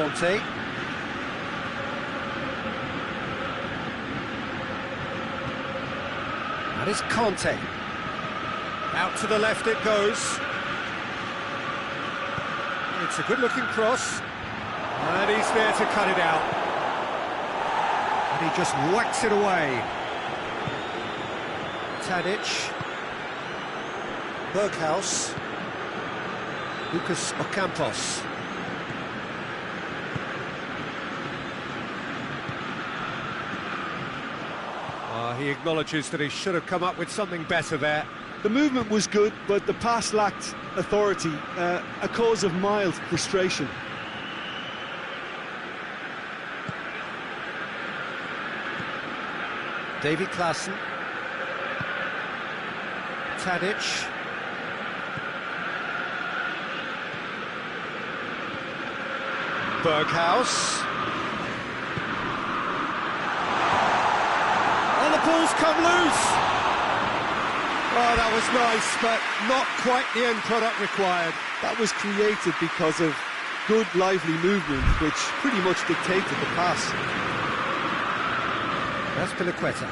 Conte. That is Conte. Out to the left it goes. It's a good-looking cross. And he's there to cut it out. And he just whacks it away. Tadic. Berghaus. Lucas Ocampos. He acknowledges that he should have come up with something better there. The movement was good, but the pass lacked authority, a cause of mild frustration. Davy Klaassen. Tadic. Berghaus. And the ball's come loose. Oh, that was nice, but not quite the end product required. That was created because of good, lively movement, which pretty much dictated the pass. That's Piliqueta.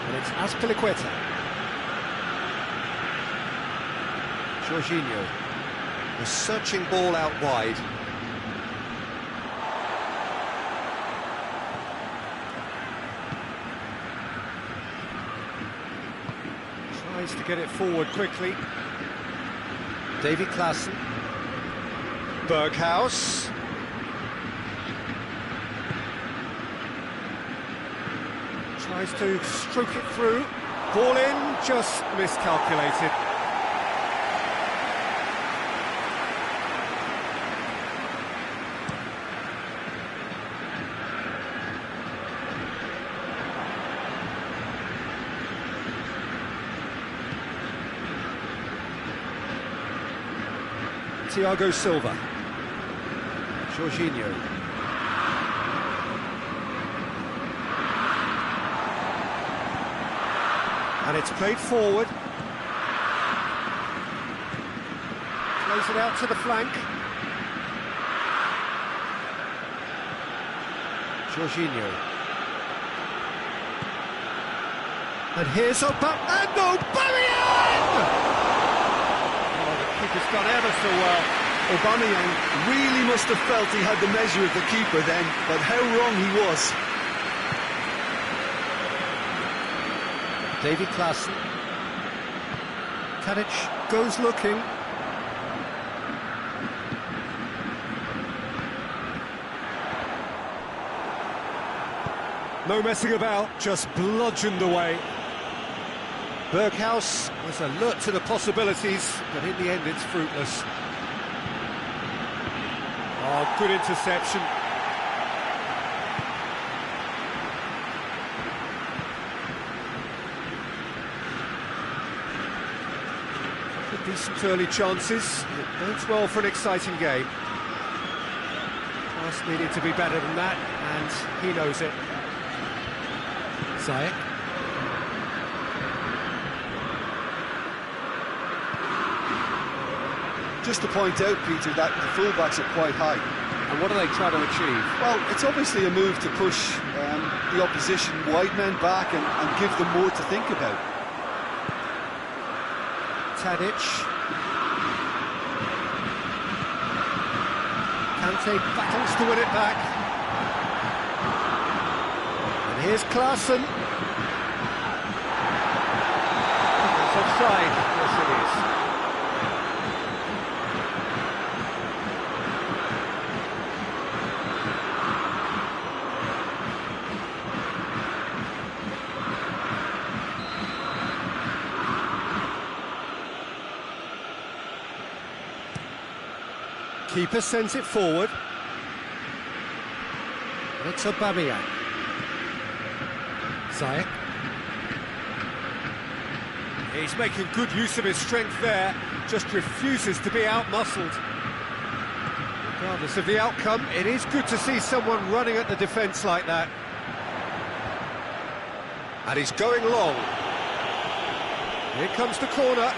And it's Azpilicueta. Jorginho. The searching ball out wide. Tries to get it forward quickly. Davy Klaassen. Berghaus. Tries to stroke it through. Ball in, just miscalculated. Thiago Silva. Jorginho. And it's played forward. Plays it out to the flank. Jorginho. And here's Aubameyang! Keeper's done ever so well. Aubameyang really must have felt he had the measure of the keeper then, but how wrong he was. Davy Klaassen. Tadic goes looking. No messing about, just bludgeoned away. Berghaus was alert to the possibilities, but in the end it's fruitless. Oh, good interception. Decent early chances. It bodes well for an exciting game. Pass needed to be better than that, and he knows it. Ziyech. Just to point out, Peter, that the fullbacks are quite high. And what are they trying to achieve? Well, it's obviously a move to push the opposition wide men back and give them more to think about. Tadic. Kante battles to win it back. And here's Klaassen. It's offside. Yes, it is. Keeper sends it forward. It's Aubameyang. Ziyech. He's making good use of his strength there, just refuses to be out-muscled. Regardless of the outcome, it is good to see someone running at the defence like that. And he's going long. Here comes the corner.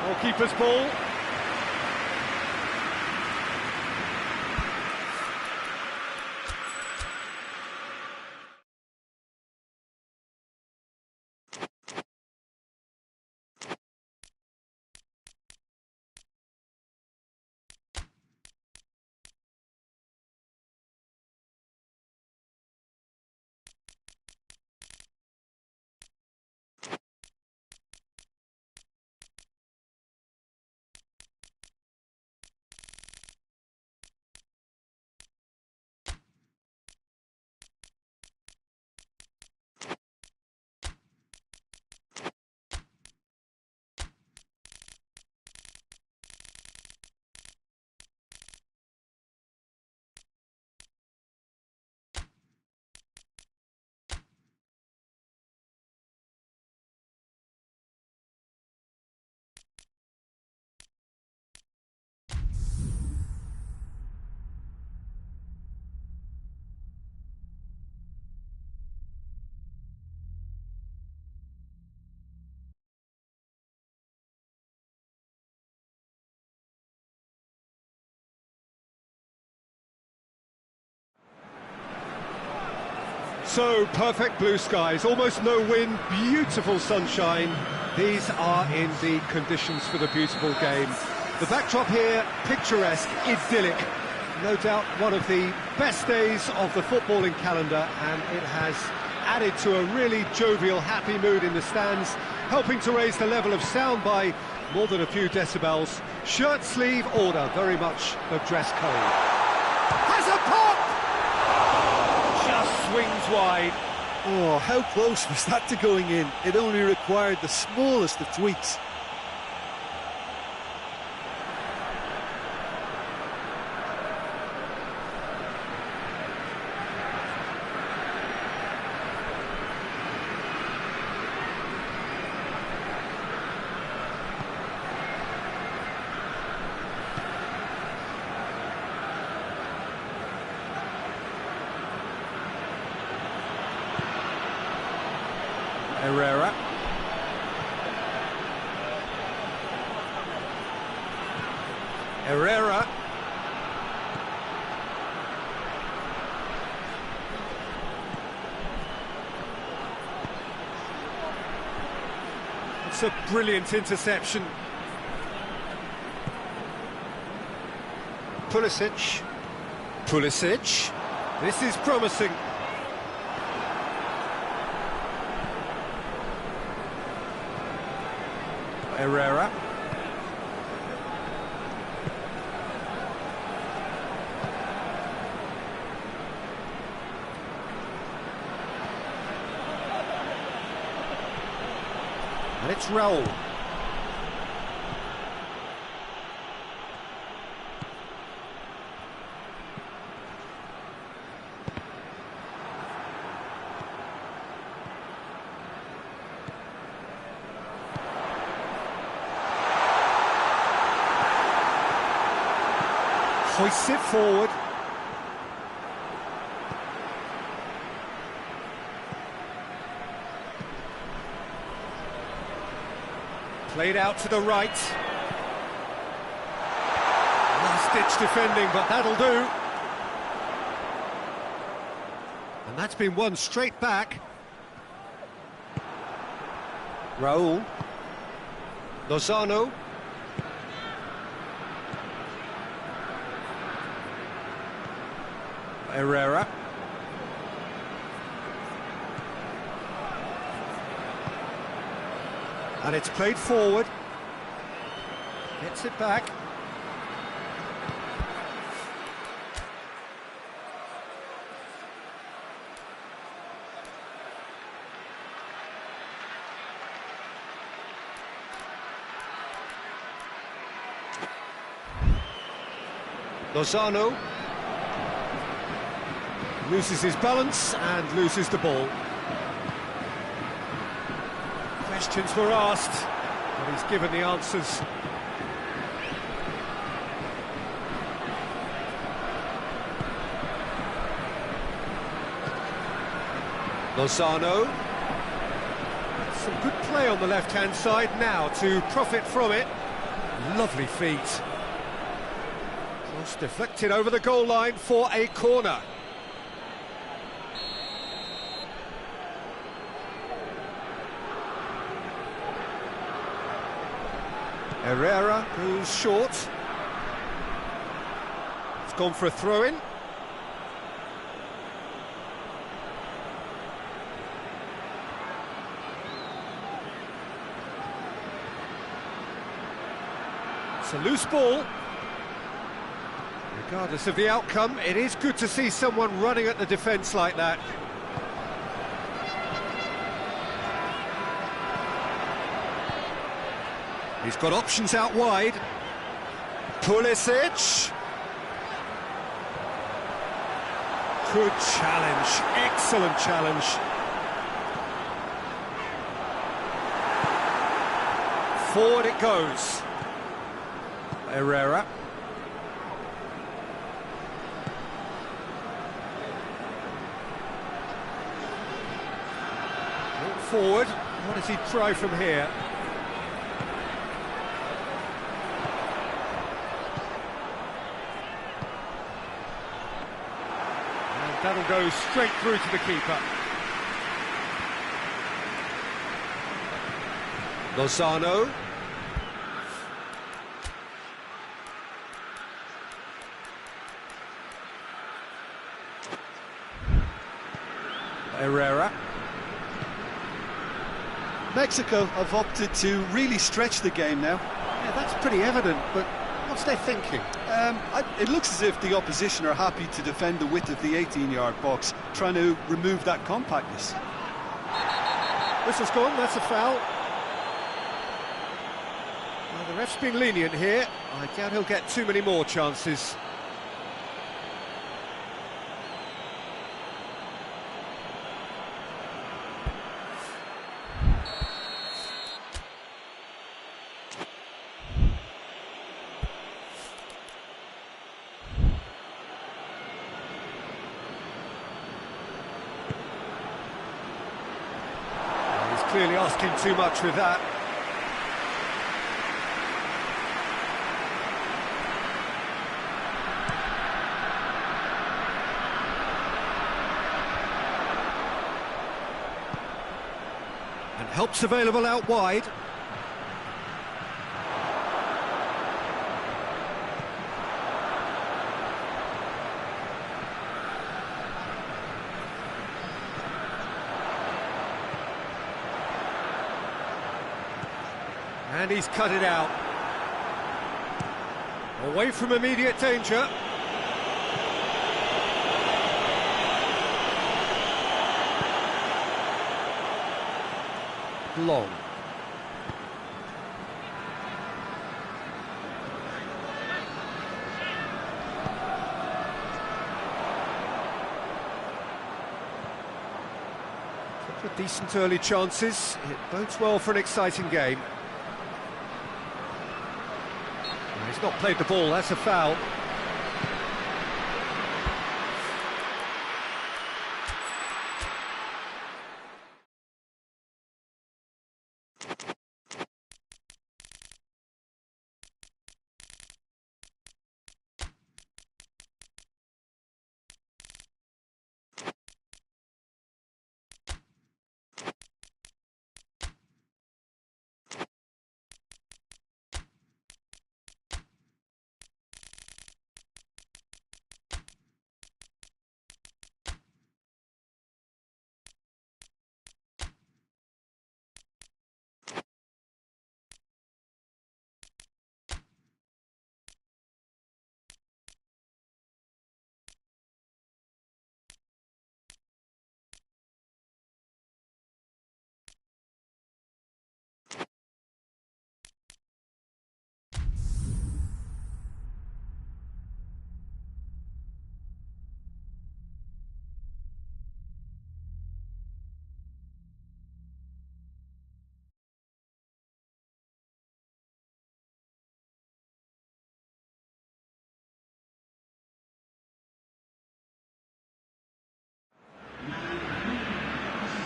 Goalkeeper's ball. So, perfect blue skies, almost no wind, beautiful sunshine. These are in the conditions for the beautiful game. The backdrop here, picturesque, idyllic. No doubt one of the best days of the footballing calendar, and it has added to a really jovial, happy mood in the stands, helping to raise the level of sound by more than a few decibels. Shirt sleeve order, very much the dress code. Has a pop! Swings wide. Oh, how close was that to going in? It only required the smallest of tweaks. Herrera. Herrera. It's a brilliant interception. Pulisic. Pulisic. This is promising. Herrera. And it's Raul. Hoists it forward. Played out to the right. Last-ditch defending, but that'll do. And that's been won straight back. Raul. Lozano. Herrera. And it's played forward. Gets it back. Lozano. Loses his balance and loses the ball. Questions were asked, but he's given the answers. Lozano. Some good play on the left-hand side now to profit from it. Lovely feet. Cross deflected over the goal line for a corner. Herrera goes short. It's gone for a throw-in. It's a loose ball. Regardless of the outcome, it is good to see someone running at the defence like that. He's got options out wide. Pulisic. Good challenge, excellent challenge. Forward it goes. Herrera. Forward, what does he try from here? And that'll go straight through to the keeper. Lozano. Herrera. Mexico have opted to really stretch the game now. Yeah, that's pretty evident, but what's their thinking? It looks as if the opposition are happy to defend the width of the 18-yard box, trying to remove that compactness. Whistle's gone, that's a foul. Well, the ref's been lenient here. I doubt he'll get too many more chances. Clearly asking too much with that. And help's available out wide. And he's cut it out. Away from immediate danger. Long. Couple of decent early chances. It bodes well for an exciting game. He's not played the ball, that's a foul.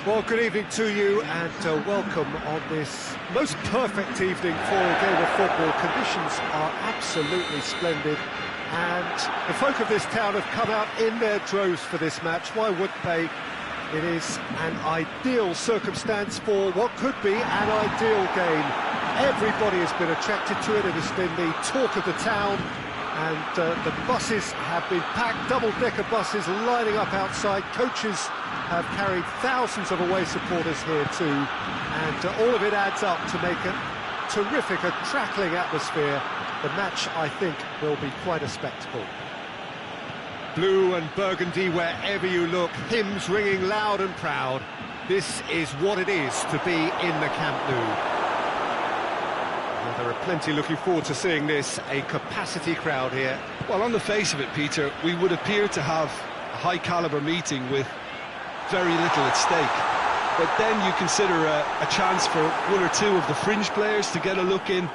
Well, good evening to you and welcome on this most perfect evening for a game of football. Conditions are absolutely splendid and the folk of this town have come out in their droves for this match. Why wouldn't they? It is an ideal circumstance for what could be an ideal game. Everybody has been attracted to it. It has been the talk of the town, and the buses have been packed, double-decker buses lining up outside. Coaches have carried thousands of away supporters here too, and all of it adds up to make a terrific, a crackling atmosphere. The match, I think, will be quite a spectacle. Blue and burgundy wherever you look, hymns ringing loud and proud. This is what it is to be in the Camp Nou. Well, there are plenty looking forward to seeing this, a capacity crowd here. Well, on the face of it, Peter, we would appear to have a high-caliber meeting with very little at stake. But then you consider a chance for one or two of the fringe players to get a look in,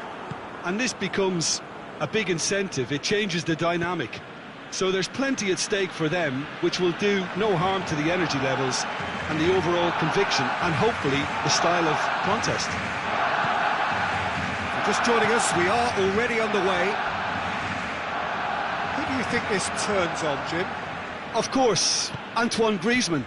and this becomes a big incentive. It changes the dynamic. So there's plenty at stake for them, which will do no harm to the energy levels and the overall conviction, and hopefully the style of contest. Just joining us, we are already underway. Who do you think this turns on, Jim? Of course, Antoine Griezmann.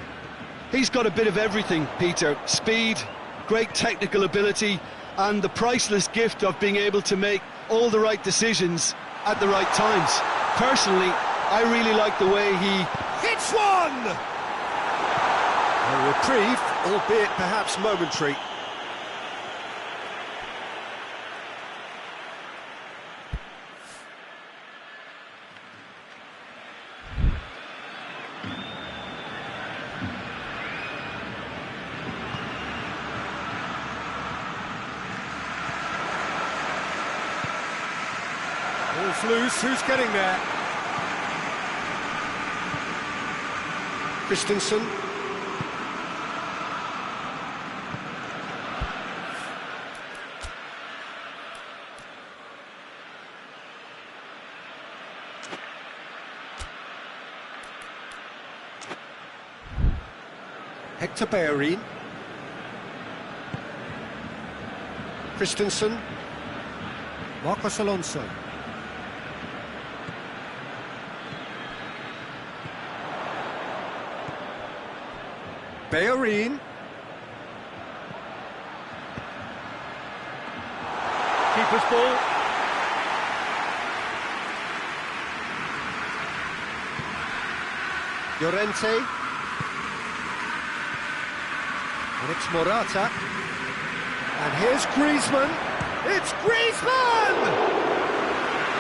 He's got a bit of everything, Peter. Speed, great technical ability, and the priceless gift of being able to make all the right decisions at the right times. Personally, I really like the way he hits one! A reprieve, albeit perhaps momentary. Ball's loose, who's getting there? Christensen. Hector Bellerin. Christensen. Marcos Alonso. Bellerin. Keeper's ball. Llorente. And it's Morata. And here's Griezmann. It's Griezmann!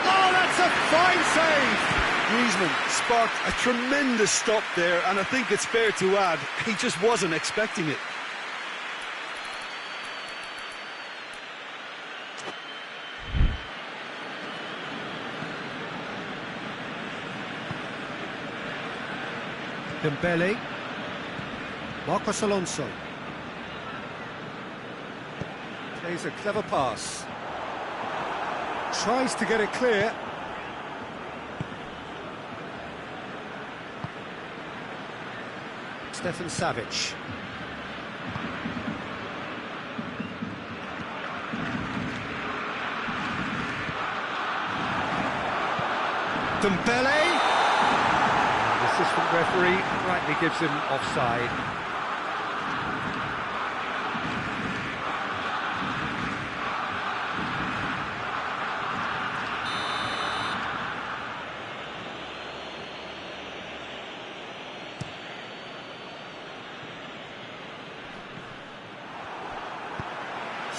Oh, that's a fine save! Griezmann sparked a tremendous stop there, and I think it's fair to add, he just wasn't expecting it. Dembele. Marcos Alonso. Plays a clever pass. Tries to get it clear. Stefan Savic. Dembele. The assistant referee rightly gives him offside.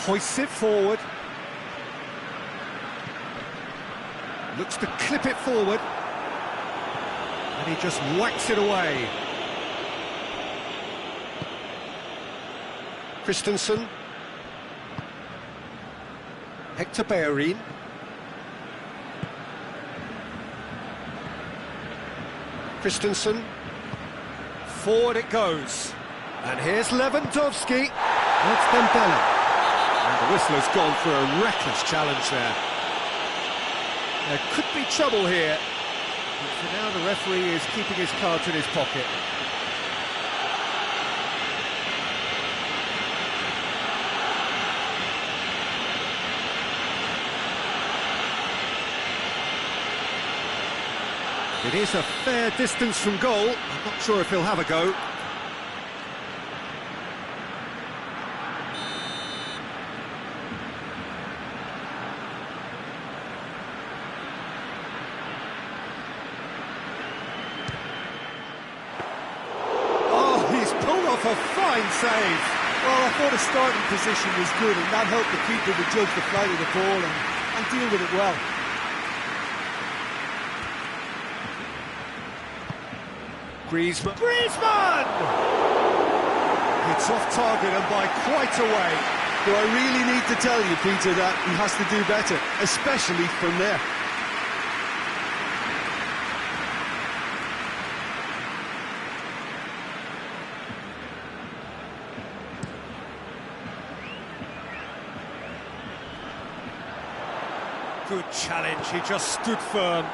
Hoists it forward. Looks to clip it forward. And he just whacks it away. Christensen. Hector Bellerin. Christensen. Forward it goes. And here's Lewandowski. It's Dembele. And the whistle has gone for a reckless challenge there. There could be trouble here. But for now, the referee is keeping his cards in his pocket. It is a fair distance from goal. I'm not sure if he'll have a go. Oh, he's pulled off a fine save. Well, I thought his starting position was good, and that helped the keeper to judge the flight of the ball and deal with it well. Griezmann! It's off target and by quite a way. Do I really need to tell you, Peter, that he has to do better, especially from there? Good challenge, he just stood firm.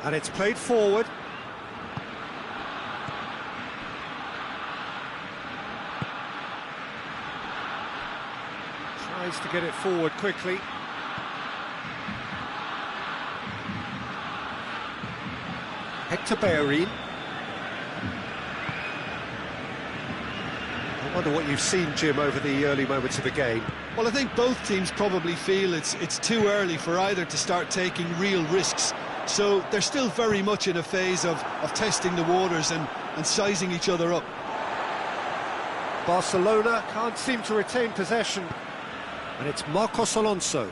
And it's played forward. Tries to get it forward quickly. Hector Bellerin. I wonder what you've seen, Jim, over the early moments of the game. Well, I think both teams probably feel it's too early for either to start taking real risks. So they're still very much in a phase of testing the waters and sizing each other up. Barcelona can't seem to retain possession. And it's Marcos Alonso.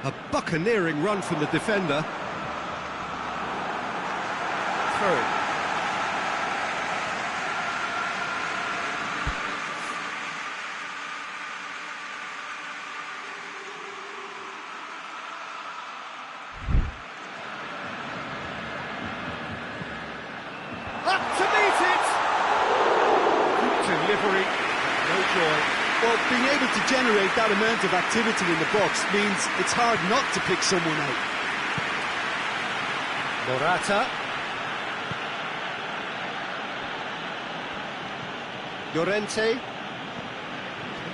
A buccaneering run from the defender. Through. Up to meet it! Good delivery, no joy. Well, being able to generate that amount of activity in the box means it's hard not to pick someone out. Morata. Llorente.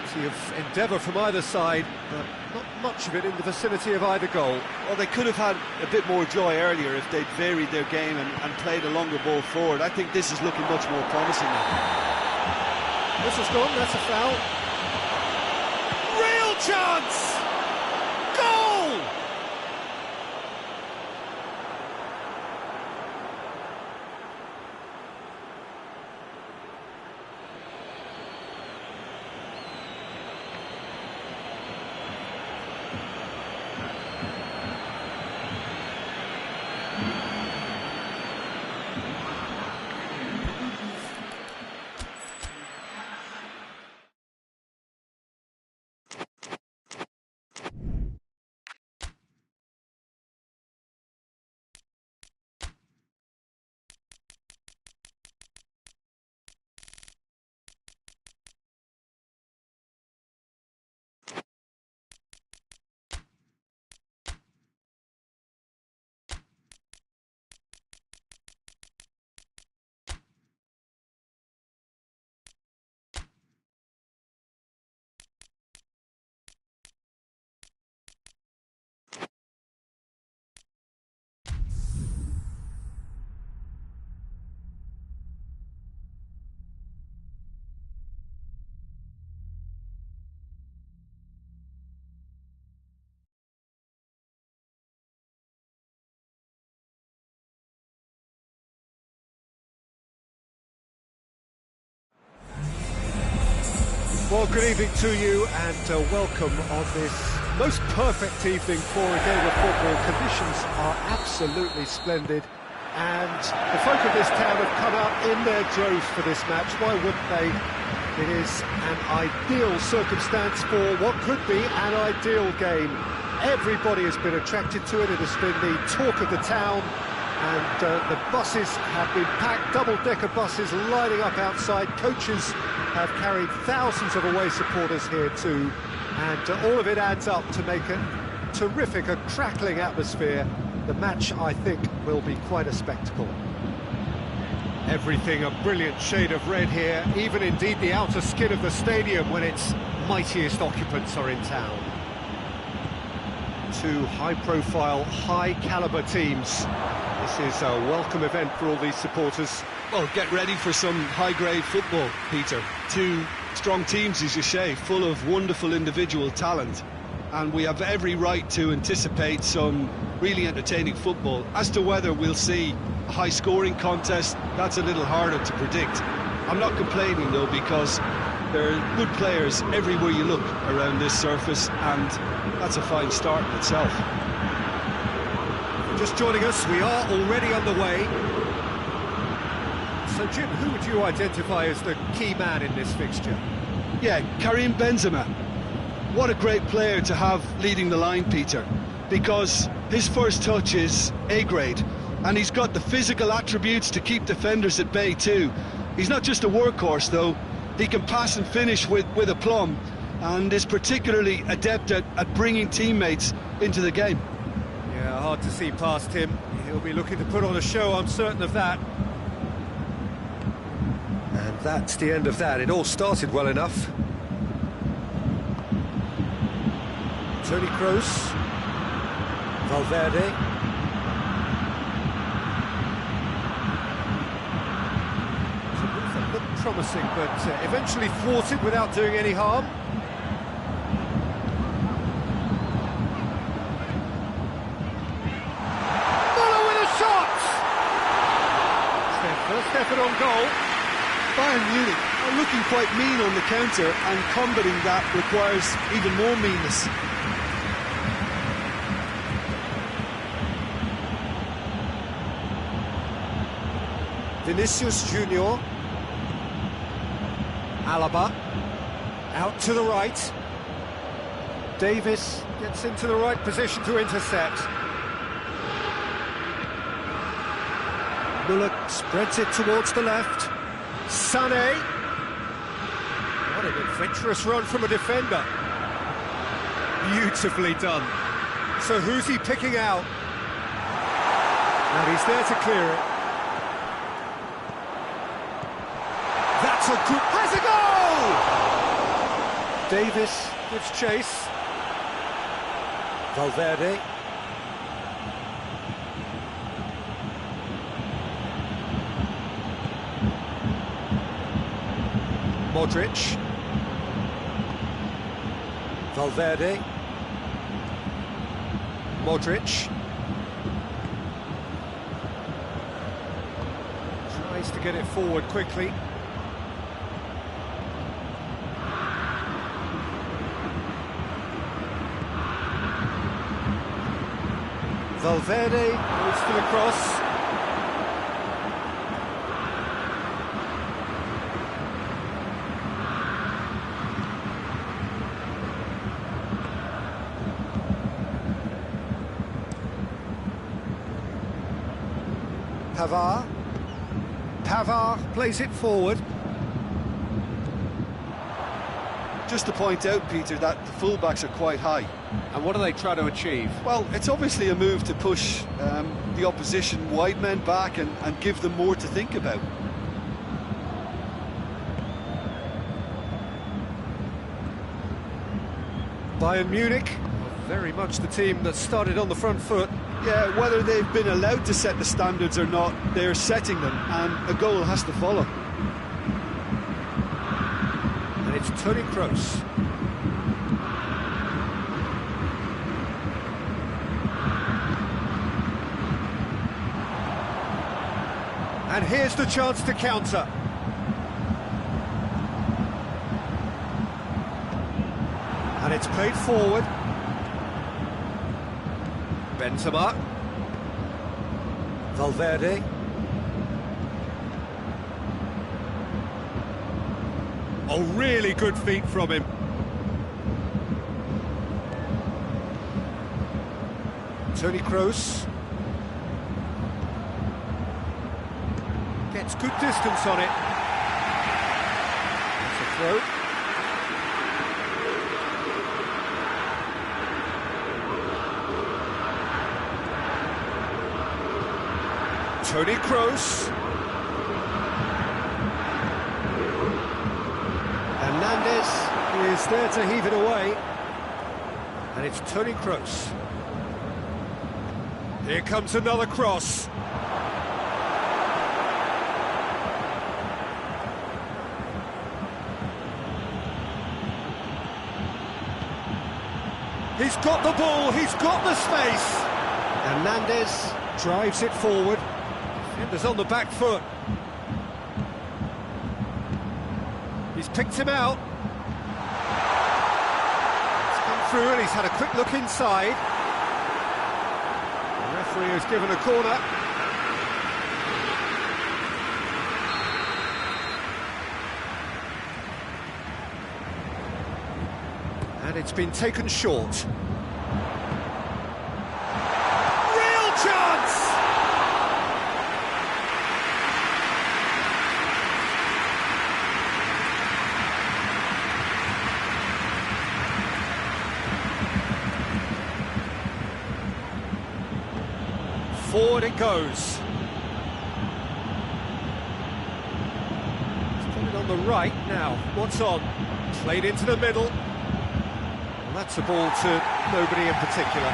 Plenty of endeavour from either side, but not much of it in the vicinity of either goal. Well, they could have had a bit more joy earlier if they'd varied their game and played a longer ball forward. I think this is looking much more promising now. This has gone, that's a foul. Real chance! Goal! Well, good evening to you and welcome on this most perfect evening for a game of football. Conditions are absolutely splendid and the folk of this town have come out in their droves for this match. Why wouldn't they? It is an ideal circumstance for what could be an ideal game. Everybody has been attracted to it. It has been the talk of the town. And the buses have been packed, double-decker buses lining up outside. Coaches have carried thousands of away supporters here too. And all of it adds up to make a terrific, a crackling atmosphere. The match, I think, will be quite a spectacle. Everything a brilliant shade of red here, even indeed the outer skin of the stadium when its mightiest occupants are in town. Two high-profile, high-caliber teams. This is a welcome event for all these supporters. Well, get ready for some high-grade football, Peter. Two strong teams, as you say, full of wonderful individual talent. And we have every right to anticipate some really entertaining football. As to whether we'll see a high-scoring contest, that's a little harder to predict. I'm not complaining, though, because there are good players everywhere you look around this surface, and that's a fine start in itself. Just joining us, we are already underway. So, Jim, who would you identify as the key man in this fixture? Yeah, Karim Benzema. What a great player to have leading the line, Peter, because his first touch is A-grade, and he's got the physical attributes to keep defenders at bay too. He's not just a workhorse, though. He can pass and finish with aplomb, and is particularly adept at bringing teammates into the game. Yeah, hard to see past him. He'll be looking to put on a show, I'm certain of that. And that's the end of that. It all started well enough. Toni Kroos, Valverde. That looked promising, but eventually thwarted without doing any harm. Muller with a shot! It's their first effort on goal. Bayern Munich are looking quite mean on the counter, and combating that requires even more meanness. Vinicius Junior. Alaba. Out to the right. Davis gets into the right position to intercept. Muller spreads it towards the left. Sané. What an adventurous run from a defender. Beautifully done. So who's he picking out? And he's there to clear it. That's a good... Has a goal! Davis gives chase. Valverde. Modric. Valverde. Modric. Tries to get it forward quickly. Valverde goes to the cross. Pavard plays it forward. Just to point out, Peter, that the fullbacks are quite high. And what are they trying to achieve? Well, it's obviously a move to push the opposition wide men back and give them more to think about. Bayern Munich, very much the team that started on the front foot. Yeah, whether they've been allowed to set the standards or not, they're setting them, and a goal has to follow. And it's Toni Kroos. And here's the chance to counter. And it's played forward. Benzema. Valverde. Oh, really good feet from him. Toni Kroos. Gets good distance on it. That's a throw. Toni Kroos. is there to heave it away. And it's Toni Kroos. Here comes another cross. He's got the ball, he's got the space. Hernandez drives it forward. Defender's on the back foot. He's picked him out. He's come through and he's had a quick look inside. The referee has given a corner. And it's been taken short. Real chance! Forward it goes. He's put it on the right now. What's on? Played into the middle. Well, that's a ball to nobody in particular.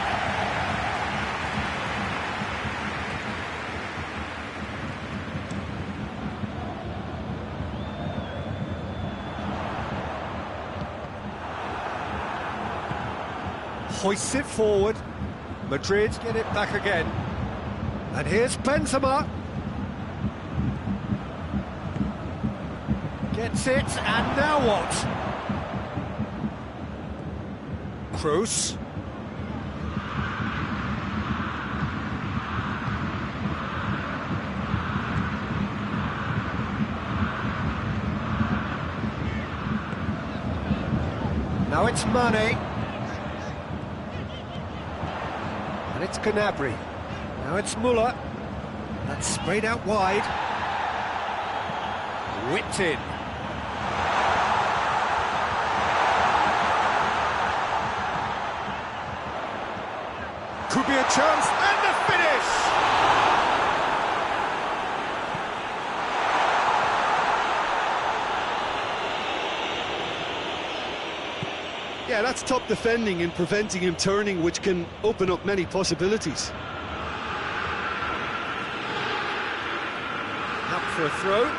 Hoists it forward. Madrid get it back again. And here's Benzema. Gets it, and now what? Kroos. Now it's Mane. And it's Gnabry. Now it's Muller. That's sprayed out wide. Whipped in. Could be a chance, and the finish! Yeah, that's top defending and preventing him turning, which can open up many possibilities. Up for a throw.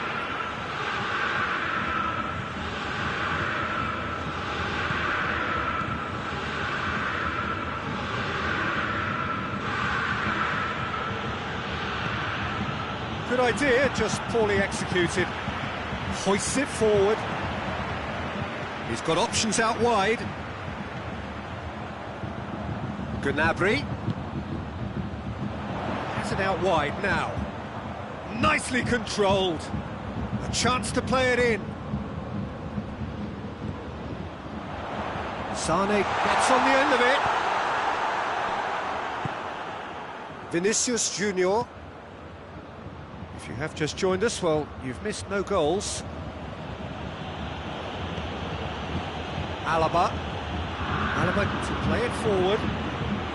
Good idea, just poorly executed. Hoists it forward. He's got options out wide. Gnabry. Has it out wide now. Nicely controlled. A chance to play it in. Sane gets on the end of it. Vinicius Junior. If you have just joined us, well, you've missed no goals. Alaba to play it forward.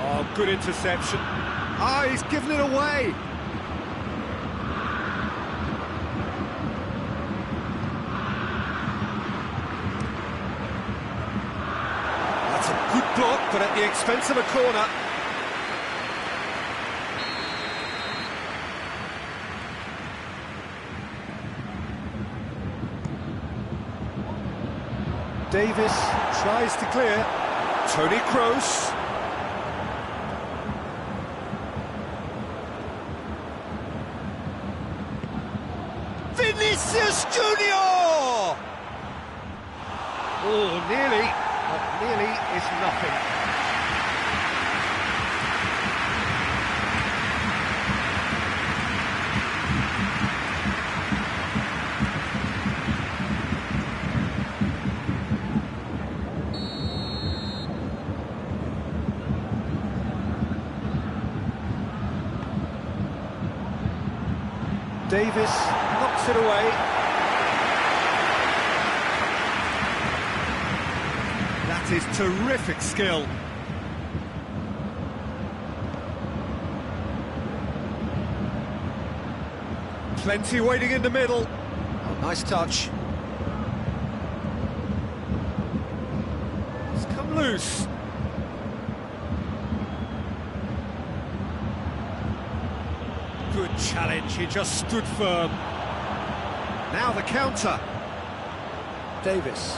Oh, good interception. Ah, he's given it away. That's a good block, but at the expense of a corner. Davis tries to clear. Toni Kroos. Vinicius Junior! Oh, nearly, but nearly is nothing. Davis knocks it away. That is terrific skill. Plenty waiting in the middle. Oh, nice touch. loose. Good challenge, he just stood firm. Now the counter. Davis.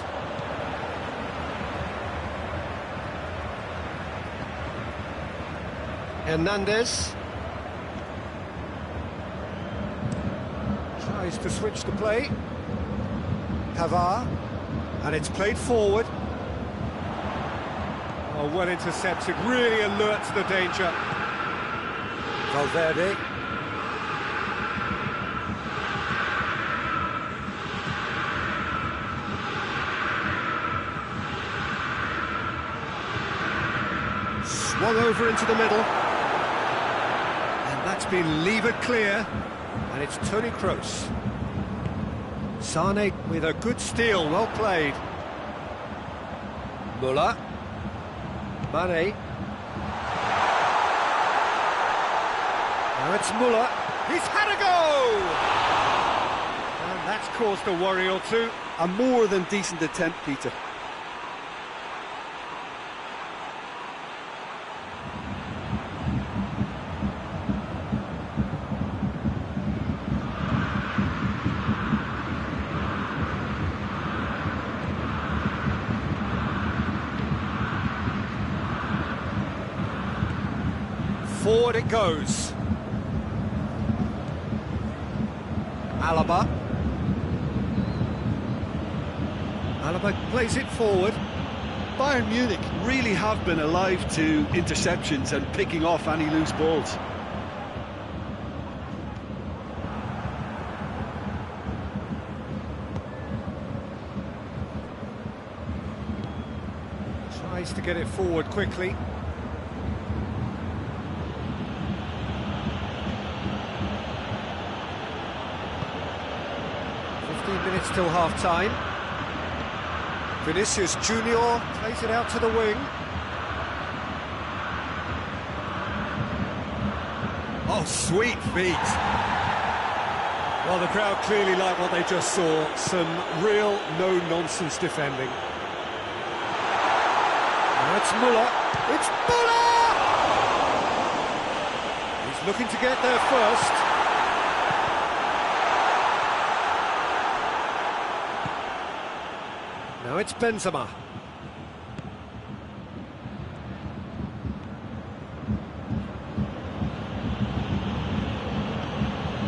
Hernandez. Tries to switch the play. Pavard. And it's played forward. Oh, well intercepted, really alert to the danger. Valverde. Swung over into the middle. And that's been levered clear. And it's Toni Kroos. Sane with a good steal, well played. Muller. Mane. Now it's Muller. He's had a go! And that's caused a worry or two. A more than decent attempt, Peter. Forward it goes. Alaba. Alaba plays it forward. Bayern Munich really have been alive to interceptions and picking off any loose balls. Tries to get it forward quickly. Minutes till half-time. Vinicius Junior plays it out to the wing. Oh, sweet feet. Well, the crowd clearly like what they just saw. Some real no-nonsense defending. Now it's Muller. It's Muller! He's looking to get there first. Now it's Benzema.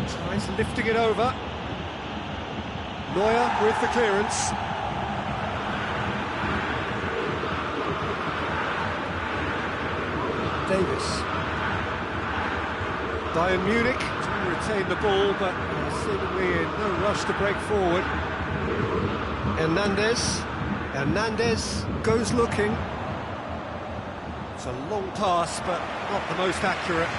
Tries lifting it over. Neuer with the clearance. Davis. Bayern Munich to retain the ball, but seemingly in no rush to break forward. Hernandez. Hernandez goes looking. It's a long pass, but not the most accurate.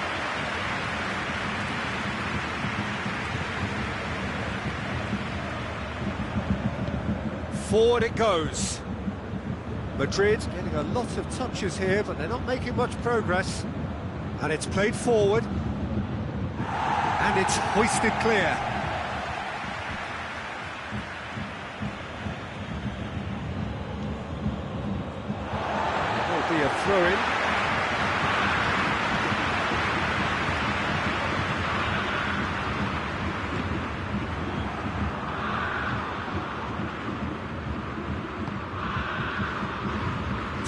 Forward it goes. Madrid getting a lot of touches here, but they're not making much progress. And it's played forward. And it's hoisted clear. Be a throw-in.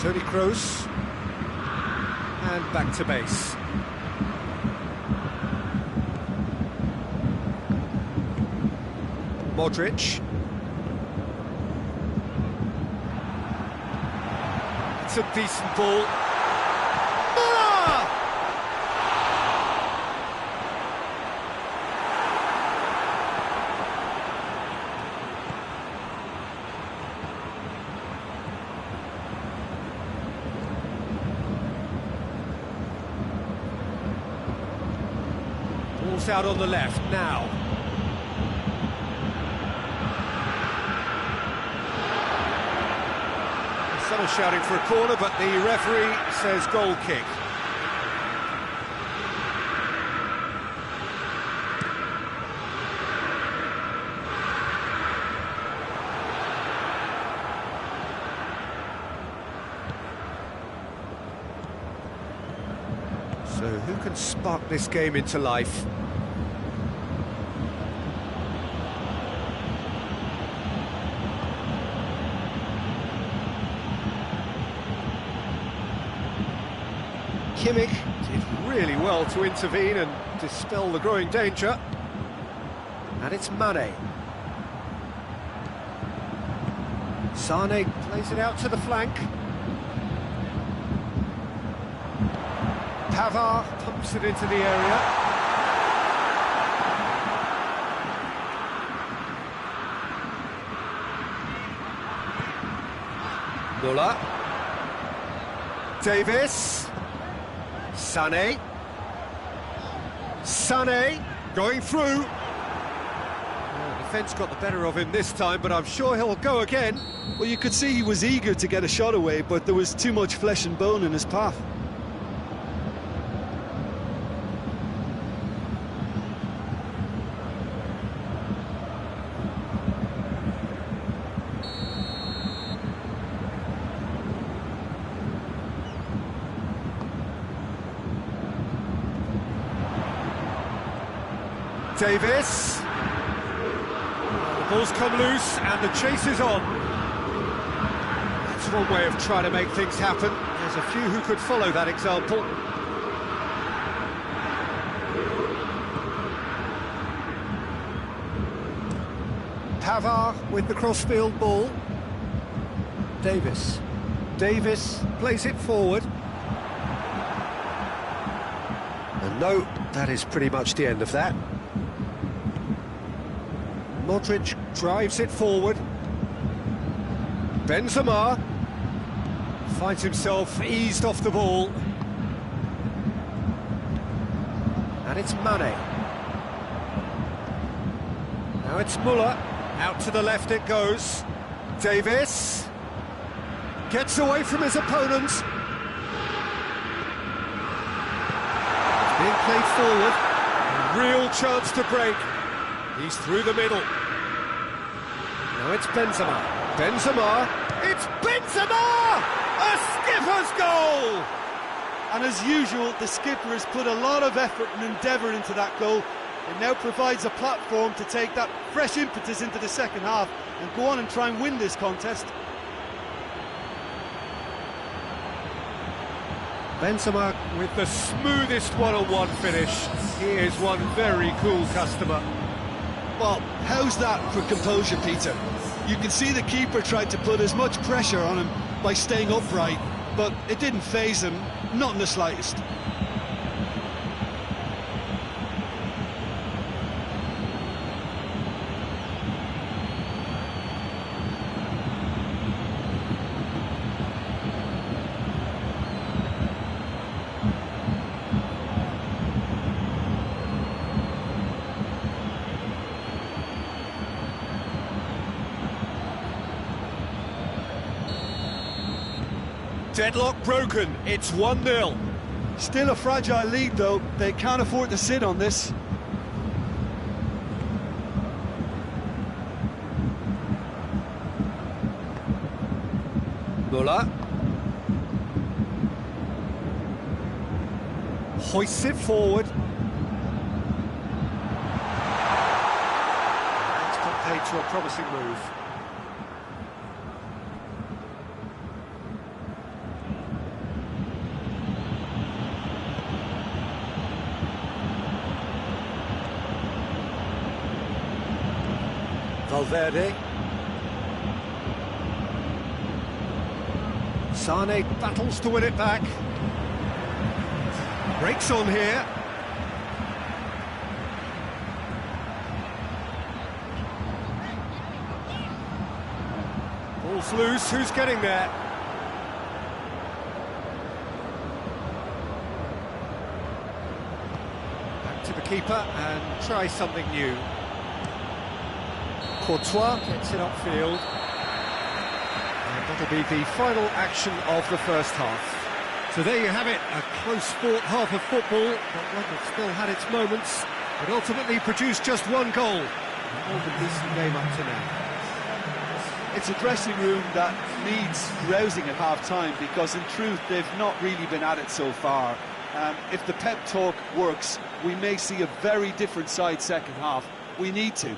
Toni Kroos. And back to base. Modric. It's a decent ball. Muller! Ball's out on the left now. Some are shouting for a corner, but the referee says goal kick. So who can spark this game into life? Kimmich did really well to intervene and dispel the growing danger. And it's Mane. Sane plays it out to the flank. Pavard pumps it into the area. Muller. Davis. Sané. Sané going through. Defence got the better of him this time, but I'm sure he'll go again. Well, you could see he was eager to get a shot away, but there was too much flesh and bone in his path. Davis. The ball's come loose and the chase is on. That's one way of trying to make things happen. There's a few who could follow that example. Pavard with the crossfield ball. Davis. Davis plays it forward. And no, that is pretty much the end of that. Modric drives it forward. Benzema finds himself eased off the ball. And it's Mane. Now it's Muller. Out to the left it goes. Davis gets away from his opponent. It's being played forward. A real chance to break. He's through the middle. Now it's Benzema. Benzema. It's Benzema! A skipper's goal! And as usual, the skipper has put a lot of effort and endeavour into that goal. It now provides a platform to take that fresh impetus into the second half and go on and try and win this contest. Benzema with the smoothest one-on-one finish. He is one very cool customer. Well, how's that for composure, Peter? You can see the keeper tried to put as much pressure on him by staying upright, but it didn't faze him, not in the slightest. Deadlock broken, it's 1-0. Still a fragile lead though, they can't afford to sit on this. Muller hoists it forward. It's got paid to a promising move. Valverde. Sane battles to win it back. Breaks on here. Ball's loose, who's getting there? Back to the keeper and try something new. Courtois gets it upfield. And that'll be the final action of the first half. So there you have it, a close fought half of football, but one that still had its moments, but ultimately produced just one goal. An all but decent game up to now. It's a dressing room that needs rousing at half-time because in truth they've not really been at it so far. If the pep talk works, we may see a very different side second half. We need to.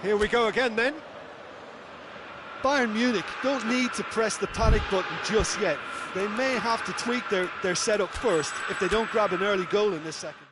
Here we go again then. Bayern Munich don't need to press the panic button just yet. They may have to tweak their setup first if they don't grab an early goal in this second.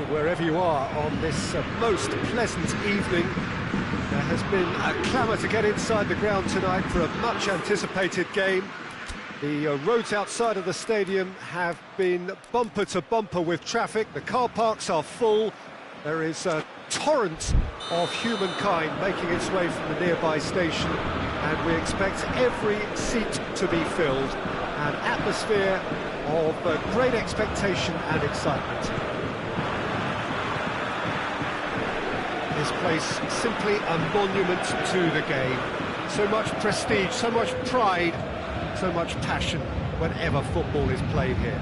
Wherever you are on this most pleasant evening, there has been a clamour to get inside the ground tonight for a much anticipated game. The roads outside of the stadium have been bumper to bumper with traffic. The car parks are full. There is a torrent of humankind making its way from the nearby station, and we expect every seat to be filled. An atmosphere of great expectation and excitement. This place simply a monument to the game. So much prestige, so much pride, so much passion whenever football is played here.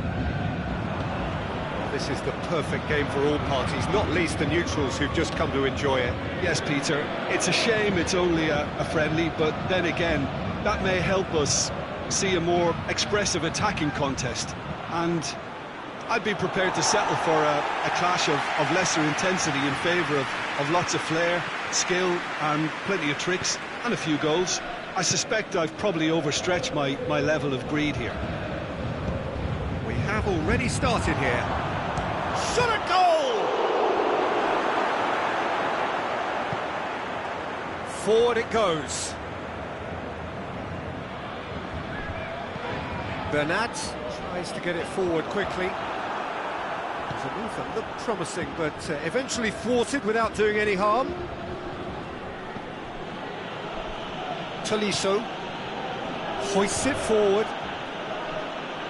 This is the perfect game for all parties, not least the neutrals who've just come to enjoy it. Yes, Peter, it's a shame it's only a friendly, but then again, that may help us see a more expressive attacking contest. And I'd be prepared to settle for a clash of lesser intensity in favour of lots of flair, skill and plenty of tricks and a few goals. I suspect I've probably overstretched my level of greed here. We have already started here. Shot a goal! Forward it goes. Bernat tries to get it forward quickly. There's a move that looked promising, but eventually thwarted without doing any harm. Tolisso hoists it forward,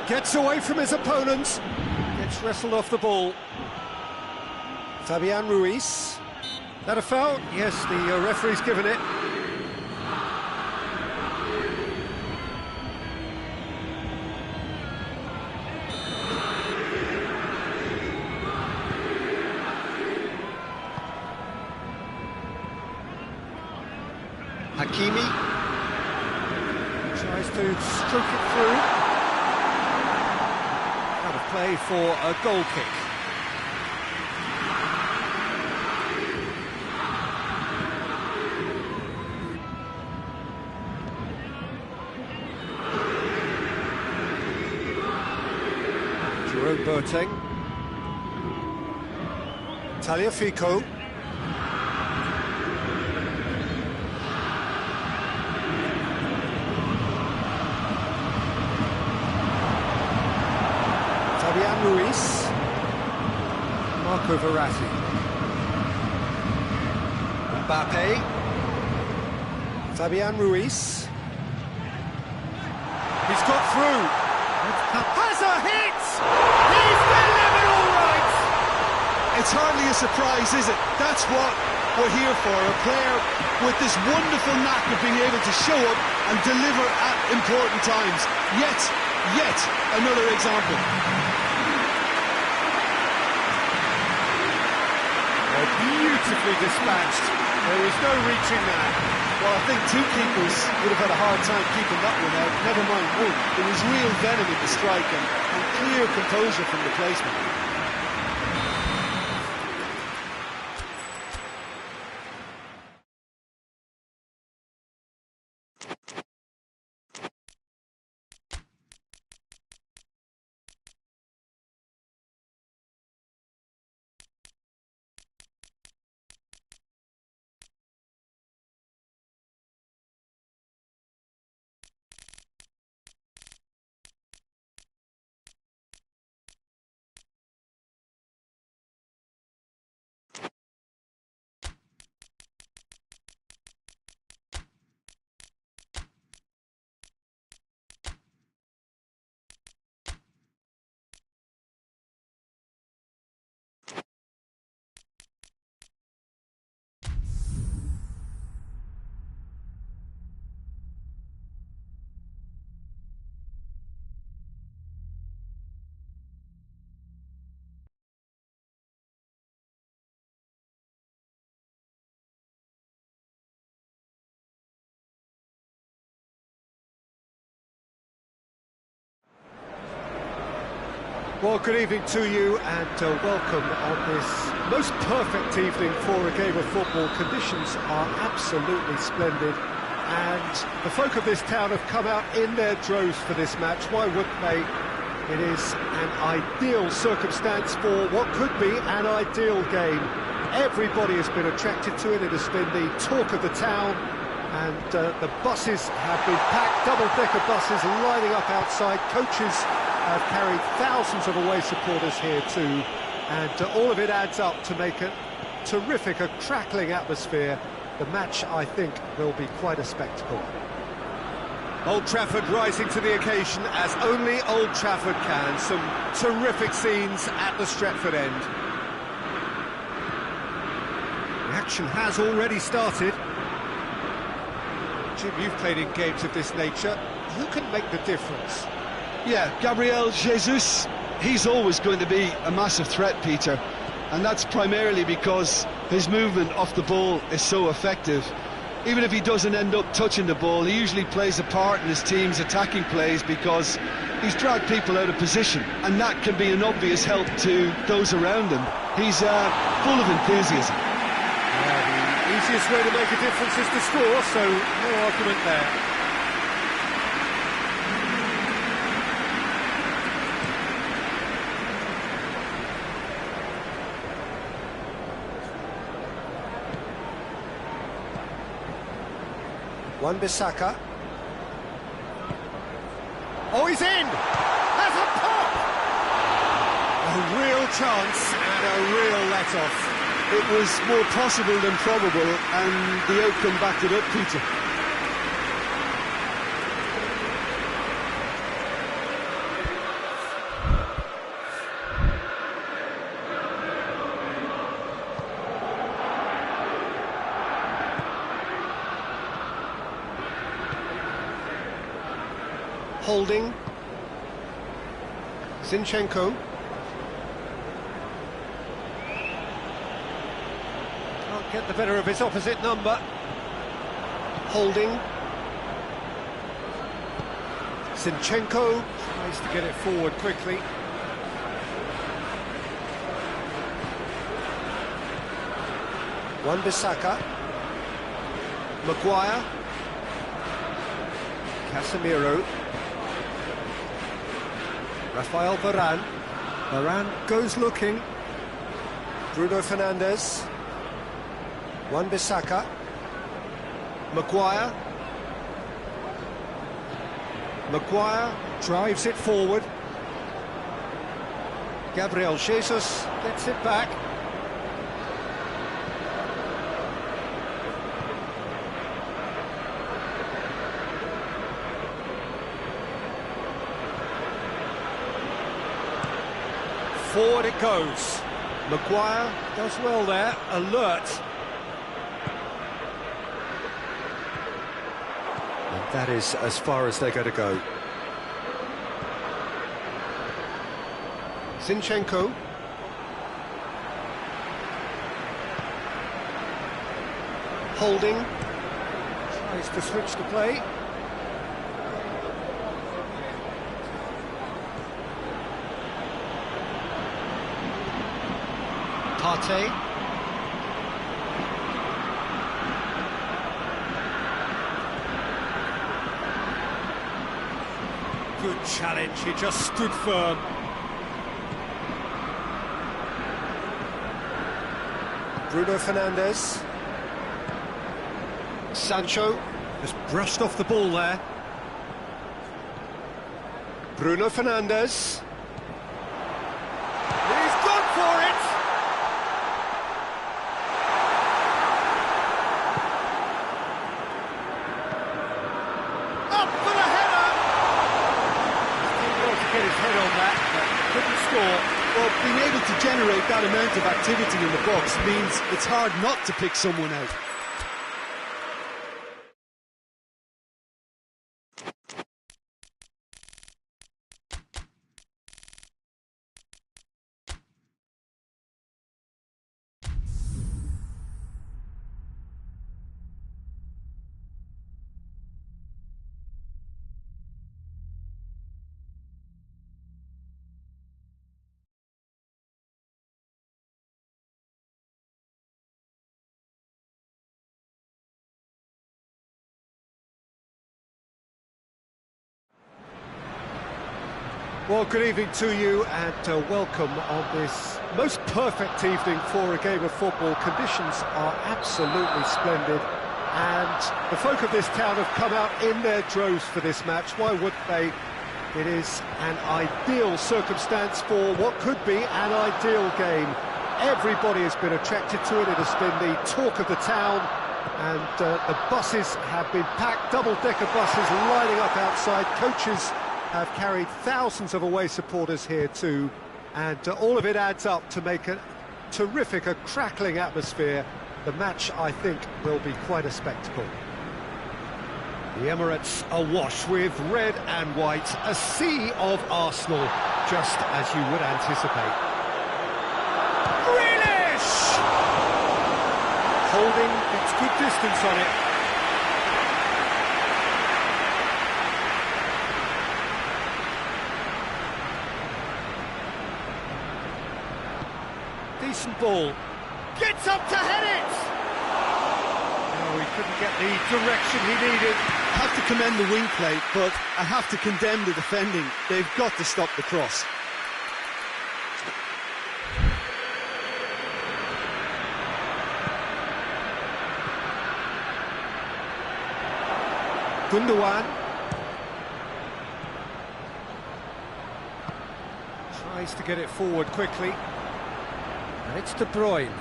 gets away from his opponent, gets wrestled off the ball. Fabian Ruiz. That a foul? Yes, the referee's given it. Hakimi tries to stroke it through. Out of play for a goal kick. Jerome Boateng. Tagliafico. Fabian Ruiz, Marco Verratti, Mbappe, Fabian Ruiz, he's got through, has a hit, he's delivered all right! It's hardly a surprise, is it? That's what we're here for, a player with this wonderful knack of being able to show up and deliver at important times. Yet another example. beautifully dispatched. There was no reaching that. Well, I think two keepers would have had a hard time keeping that one out, never mind one. There was real venom in the strike and clear composure from the placement. Well, good evening to you and welcome on this most perfect evening for a game of football. Conditions are absolutely splendid and the folk of this town have come out in their droves for this match. Why wouldn't they? It is an ideal circumstance for what could be an ideal game. Everybody has been attracted to it. It has been the talk of the town and the buses have been packed, double-decker buses lining up outside. Coaches have carried thousands of away supporters here too, and all of it adds up to make a terrific, a crackling atmosphere. The match, I think, will be quite a spectacle. Old Trafford rising to the occasion as only Old Trafford can. Some terrific scenes at the Stretford end. The action has already started. Jim, you've played in games of this nature. Who can make the difference? Yeah, Gabriel Jesus, he's always going to be a massive threat, Peter, and that's primarily because his movement off the ball is so effective. Even if he doesn't end up touching the ball, he usually plays a part in his team's attacking plays because he's dragged people out of position, and that can be an obvious help to those around him. He's full of enthusiasm. Yeah, the easiest way to make a difference is to score, so no argument there. Wan-Bissaka. Oh, he's in! That's a pop! A real chance and a real let-off. It was more possible than probable, and the outcome backed it up, Peter. Holding. Zinchenko. Can't get the better of his opposite number. Holding. Zinchenko tries to get it forward quickly. Wan-Bissaka. Maguire. Casemiro. Rafael Varane. Varane goes looking. Bruno Fernandes. Wan-Bissaka. Maguire. Maguire drives it forward. Gabriel Jesus gets it back. Forward it goes. Maguire does well there, alert. And that is as far as they're going to go. Zinchenko. Holding. Tries to switch the play. Partey. Good challenge, he just stood firm. Bruno Fernandes. Sancho has brushed off the ball there. Bruno Fernandes. He's gone for it! Up for the header! He's able to get his head on that, but couldn't score. Well, being able to generate that amount of activity in the box means it's hard not to pick someone out. Well, good evening to you and welcome on this most perfect evening for a game of football. Conditions are absolutely splendid and the folk of this town have come out in their droves for this match. Why wouldn't they? It is an ideal circumstance for what could be an ideal game. Everybody has been attracted to it. It has been the talk of the town and the buses have been packed, double-decker buses lining up outside. Coaches have carried thousands of away supporters here too, and all of it adds up to make a terrific, a crackling atmosphere. The match, I think, will be quite a spectacle. The Emirates awash with red and white, a sea of Arsenal, just as you would anticipate. Grealish! Holding, it's good distance on it. Decent ball. Gets up to head it! Oh, he couldn't get the direction he needed. I have to commend the wing play, but I have to condemn the defending. They've got to stop the cross. Gundogan. Tries to get it forward quickly. And it's De Bruyne.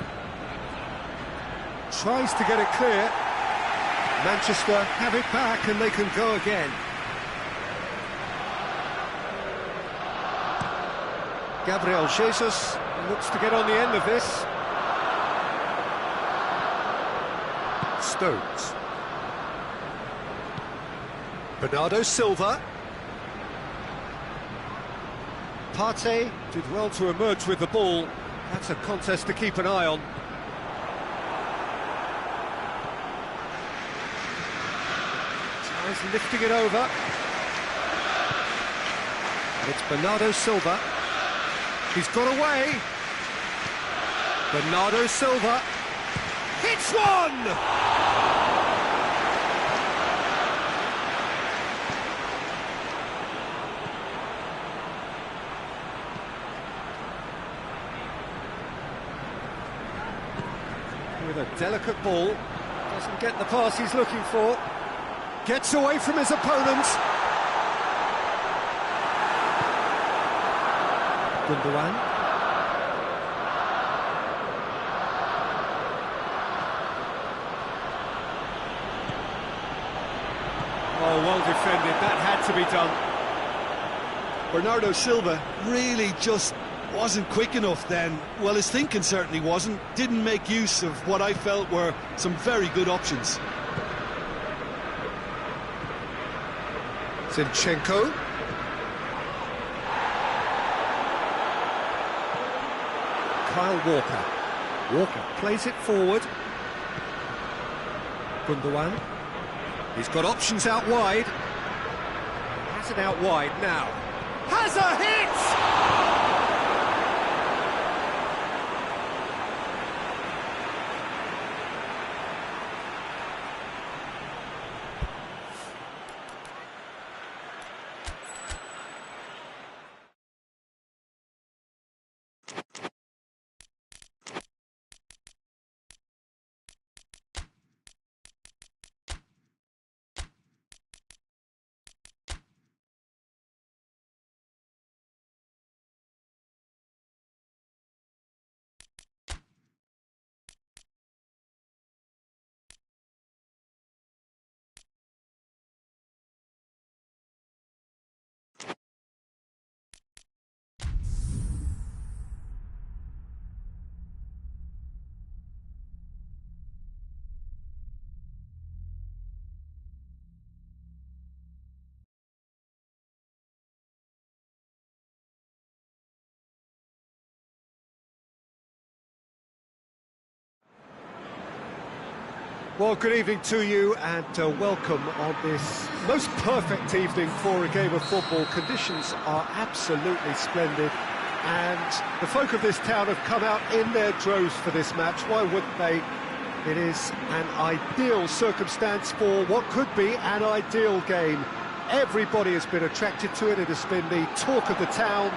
Tries to get it clear. Manchester have it back and they can go again. Gabriel Jesus looks to get on the end of this. Stones. Bernardo Silva. Partey did well to emerge with the ball. That's a contest to keep an eye on. Tries lifting it over. And it's Bernardo Silva. He's got away. Bernardo Silva hits one! With a delicate ball, doesn't get the pass he's looking for, gets away from his opponent. Gundogan. Oh, well defended, that had to be done. Bernardo Silva really just wasn't quick enough then. Well, his thinking certainly wasn't. Didn't make use of what I felt were some very good options. Zinchenko. Kyle Walker. Walker plays it forward. Gundogan. He's got options out wide. Has it out wide now. Has a hit! Well, good evening to you and welcome on this most perfect evening for a game of football. Conditions are absolutely splendid and the folk of this town have come out in their droves for this match. Why wouldn't they? It is an ideal circumstance for what could be an ideal game. Everybody has been attracted to it. It has been the talk of the town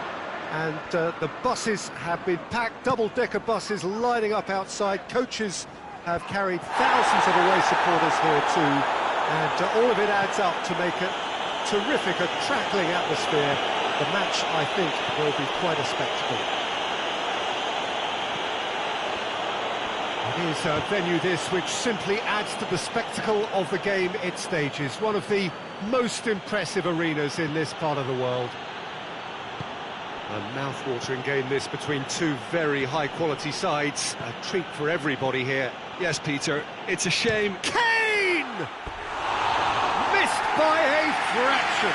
and the buses have been packed, double-decker buses lining up outside. Coaches have carried thousands of away supporters here too, and all of it adds up to make it terrific, a crackling atmosphere. The match, I think, will be quite a spectacle. It is a venue this which simply adds to the spectacle of the game it stages. One of the most impressive arenas in this part of the world. A mouth-watering game this between two very high-quality sides. A treat for everybody here. Yes, Peter, it's a shame. Kane! Missed by a fraction.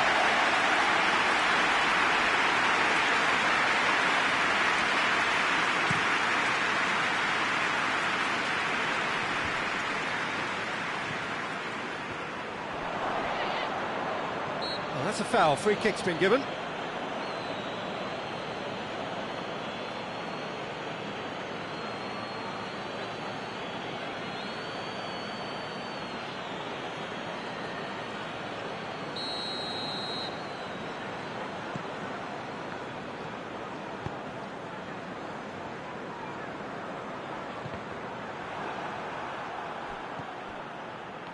Well, that's a foul. Free kick's been given.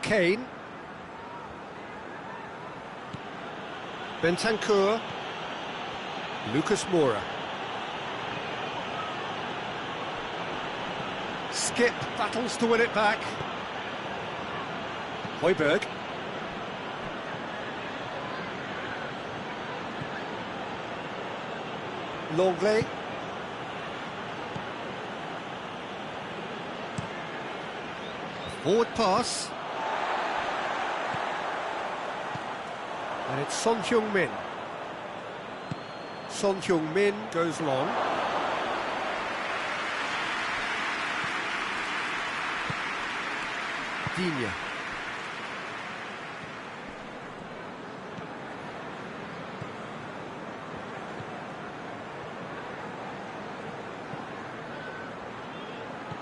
Kane. Bentancur. Lucas Moura. Skip battles to win it back. Højbjerg. Longley. Forward pass. And it's Son Heung-min. Son Heung-min goes long. Digne.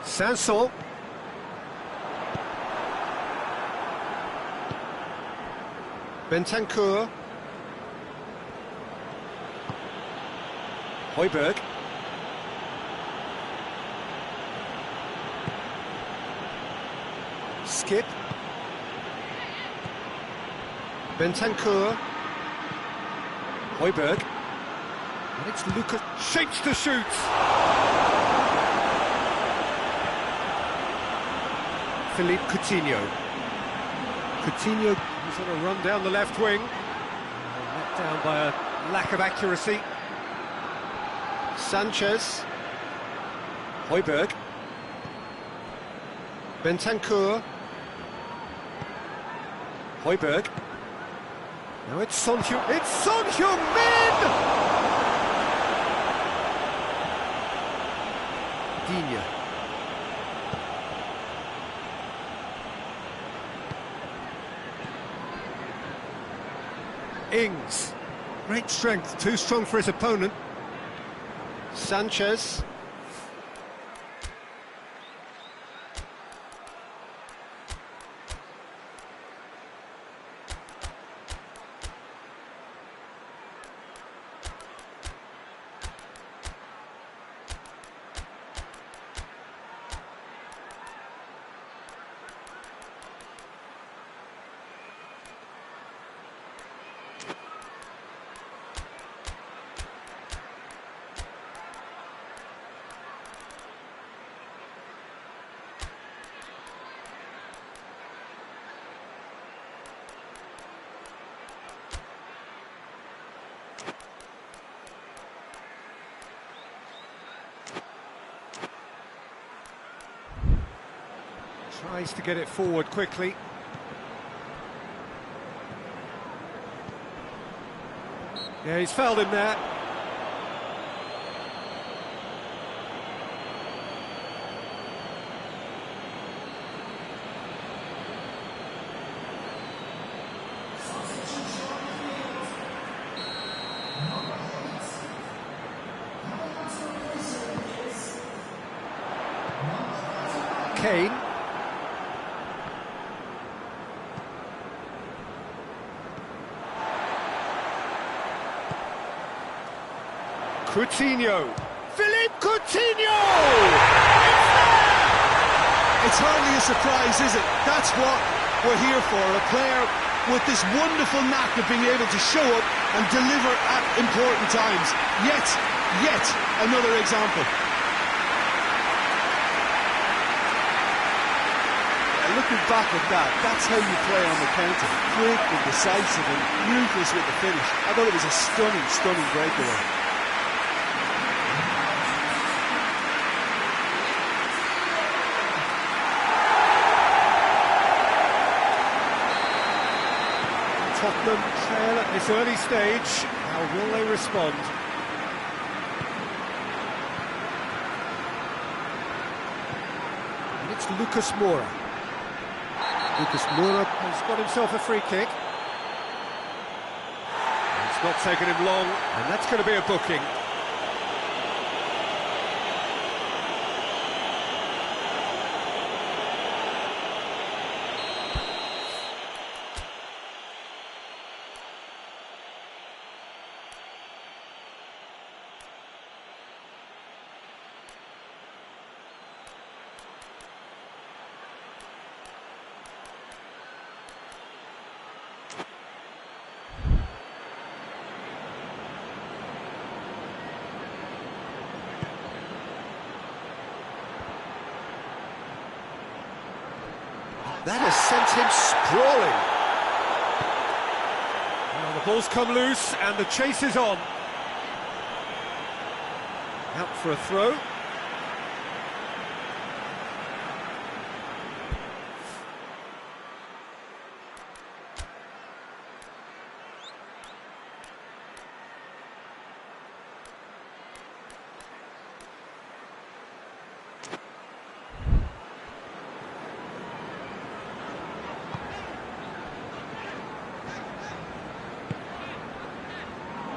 Sanson. Bentancur. Højbjerg. Skip. Bentancur. Højbjerg. And it's Lucas. Shapes to shoot. Philippe Coutinho. Coutinho is on a run down the left wing. Knocked down by a lack of accuracy. Sanchez. Højbjerg. Bentancur. Højbjerg. Now it's Son Heung-min! It's Son Heung-min! Digne. Ings. Great strength, too strong for his opponent. Sanchez. Tries to get it forward quickly. Yeah, he's fouled him there. Kane. Coutinho. Philippe Coutinho! It's there! It's hardly a surprise, is it? That's what we're here for. A player with this wonderful knack of being able to show up and deliver at important times. Yet another example. Looking back at that, that's how you play on the counter. Quick and decisive and ruthless with the finish. I thought it was a stunning breakaway. Tottenham trail at this early stage. How will they respond? And it's Lucas Moura. Lucas Moura has got himself a free kick. It's not taken him long, and that's going to be a booking. That has sent him sprawling. Well, the ball's come loose and the chase is on. Out for a throw.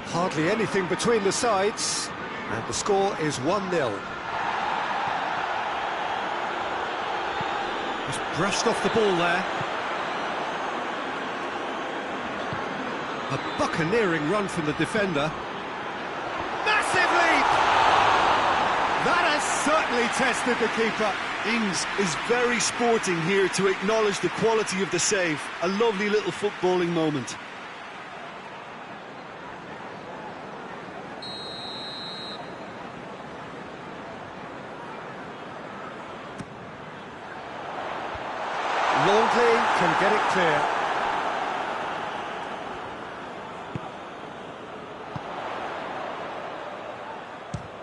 Hardly anything between the sides, and the score is 1-0. Just brushed off the ball there. A buccaneering run from the defender. Massive leap! That has certainly tested the keeper. Ings is very sporting here to acknowledge the quality of the save. A lovely little footballing moment. Longley can get it clear.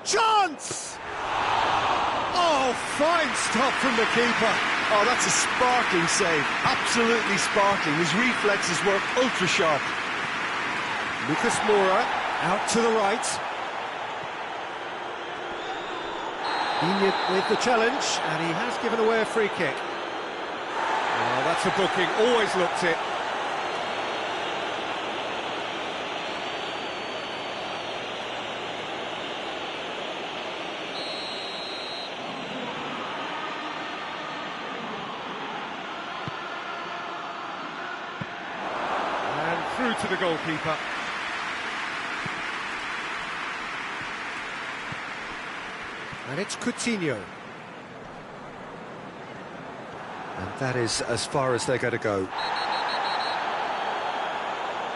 Chance! Oh, fine stop from the keeper. Oh, that's a sparkling save. Absolutely sparkling. His reflexes were ultra sharp. Lucas Moura out to the right. Enid with the challenge, and he has given away a free kick. Oh, that's a booking, always looked it. through to the goalkeeper. And it's Coutinho. And that is as far as they're going to go.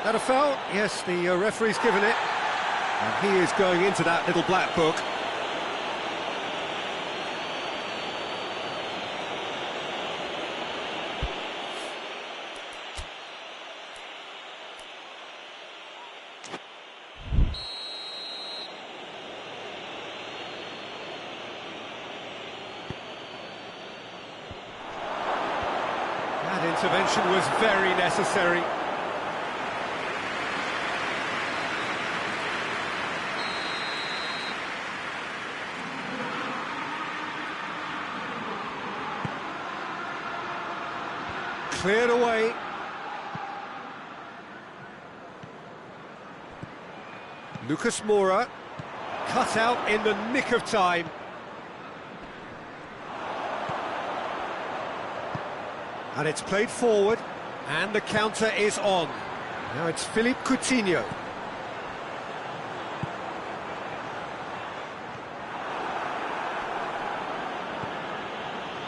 That a foul? Yes, the referee's given it. And he is going into that little black book. That intervention was very necessary. Cleared away. Lucas Moura, cut out in the nick of time. And it's played forward, and the counter is on. Now it's Philippe Coutinho.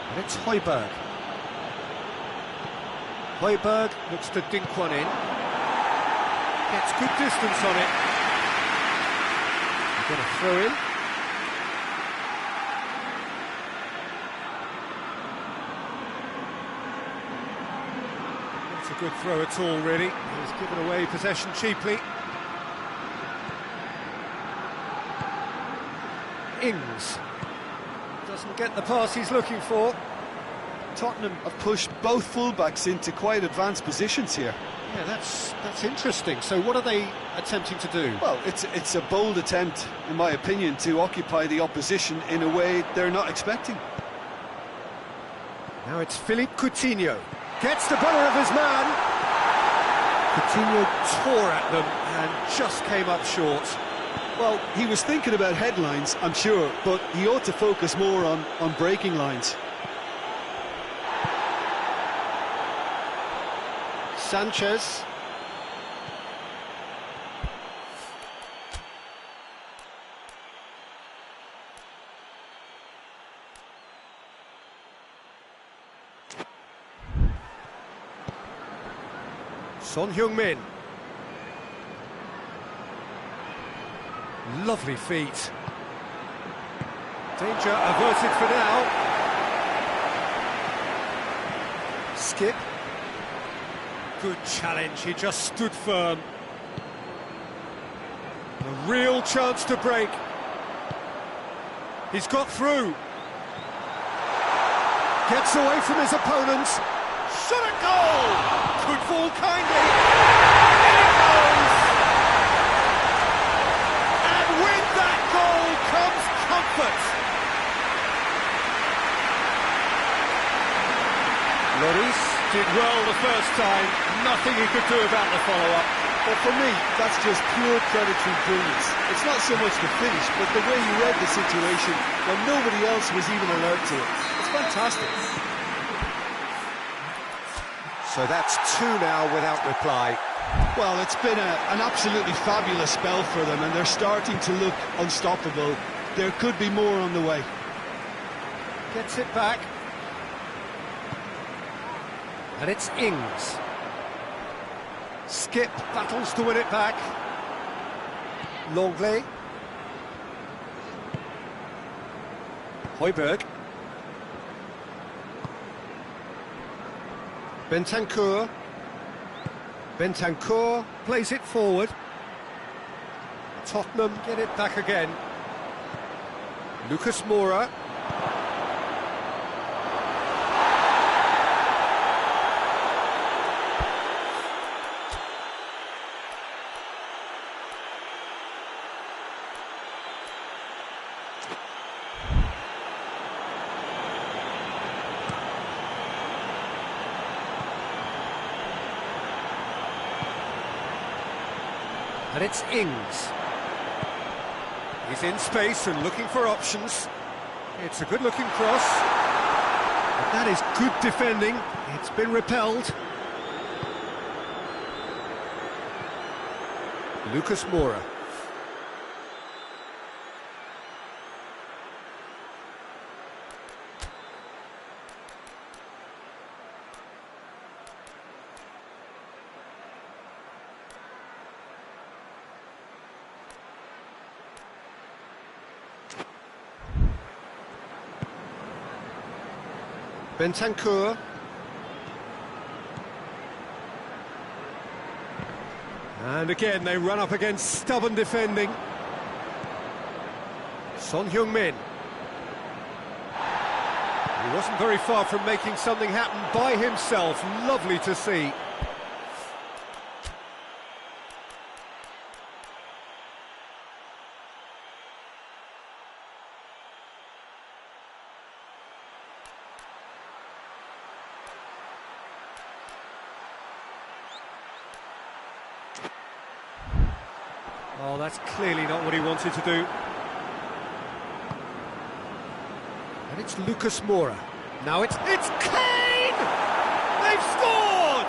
And it's Højbjerg. Højbjerg looks to dink one in. Gets good distance on it. We're going to throw in. Not a good throw at all, really. He's given away possession cheaply. Ings doesn't get the pass he's looking for. Tottenham have pushed both fullbacks into quite advanced positions here. Yeah, that's interesting. So what are they attempting to do? Well, it's a bold attempt, in my opinion, to occupy the opposition in a way they're not expecting. Now it's Philippe Coutinho. Gets the better of his man. Coutinho tore at them and just came up short. Well, he was thinking about headlines, I'm sure, but he ought to focus more on breaking lines. Sanchez. Son Heung-min. Lovely feet. Danger averted for now. Skip. Good challenge, he just stood firm. A real chance to break. He's got through. Gets away from his opponents. Shot at goal! Could fall kindly. In it goes! And with that goal comes comfort. Lloris did well the first time, nothing he could do about the follow-up. But for me, that's just pure predatory brilliance. It's not so much the finish, but the way he read the situation when nobody else was even alert to it. It's fantastic. So that's two now without reply. Well, it's been an absolutely fabulous spell for them, and they're starting to look unstoppable. There could be more on the way. Gets it back. And it's Ings. Skip battles to win it back. Longley. Højbjerg. Bentancur. Bentancur plays it forward. Tottenham get it back again. Lucas Moura. And it's Ings. He's in space and looking for options. It's a good-looking cross. But that is good defending. It's been repelled. Lucas Moura. Bentancur. And again, they run up against stubborn defending. Son Heung-min. He wasn't very far from making something happen by himself. Lovely to see. Oh, that's clearly not what he wanted to do. And it's Lucas Moura. Now it's Kane! They've scored!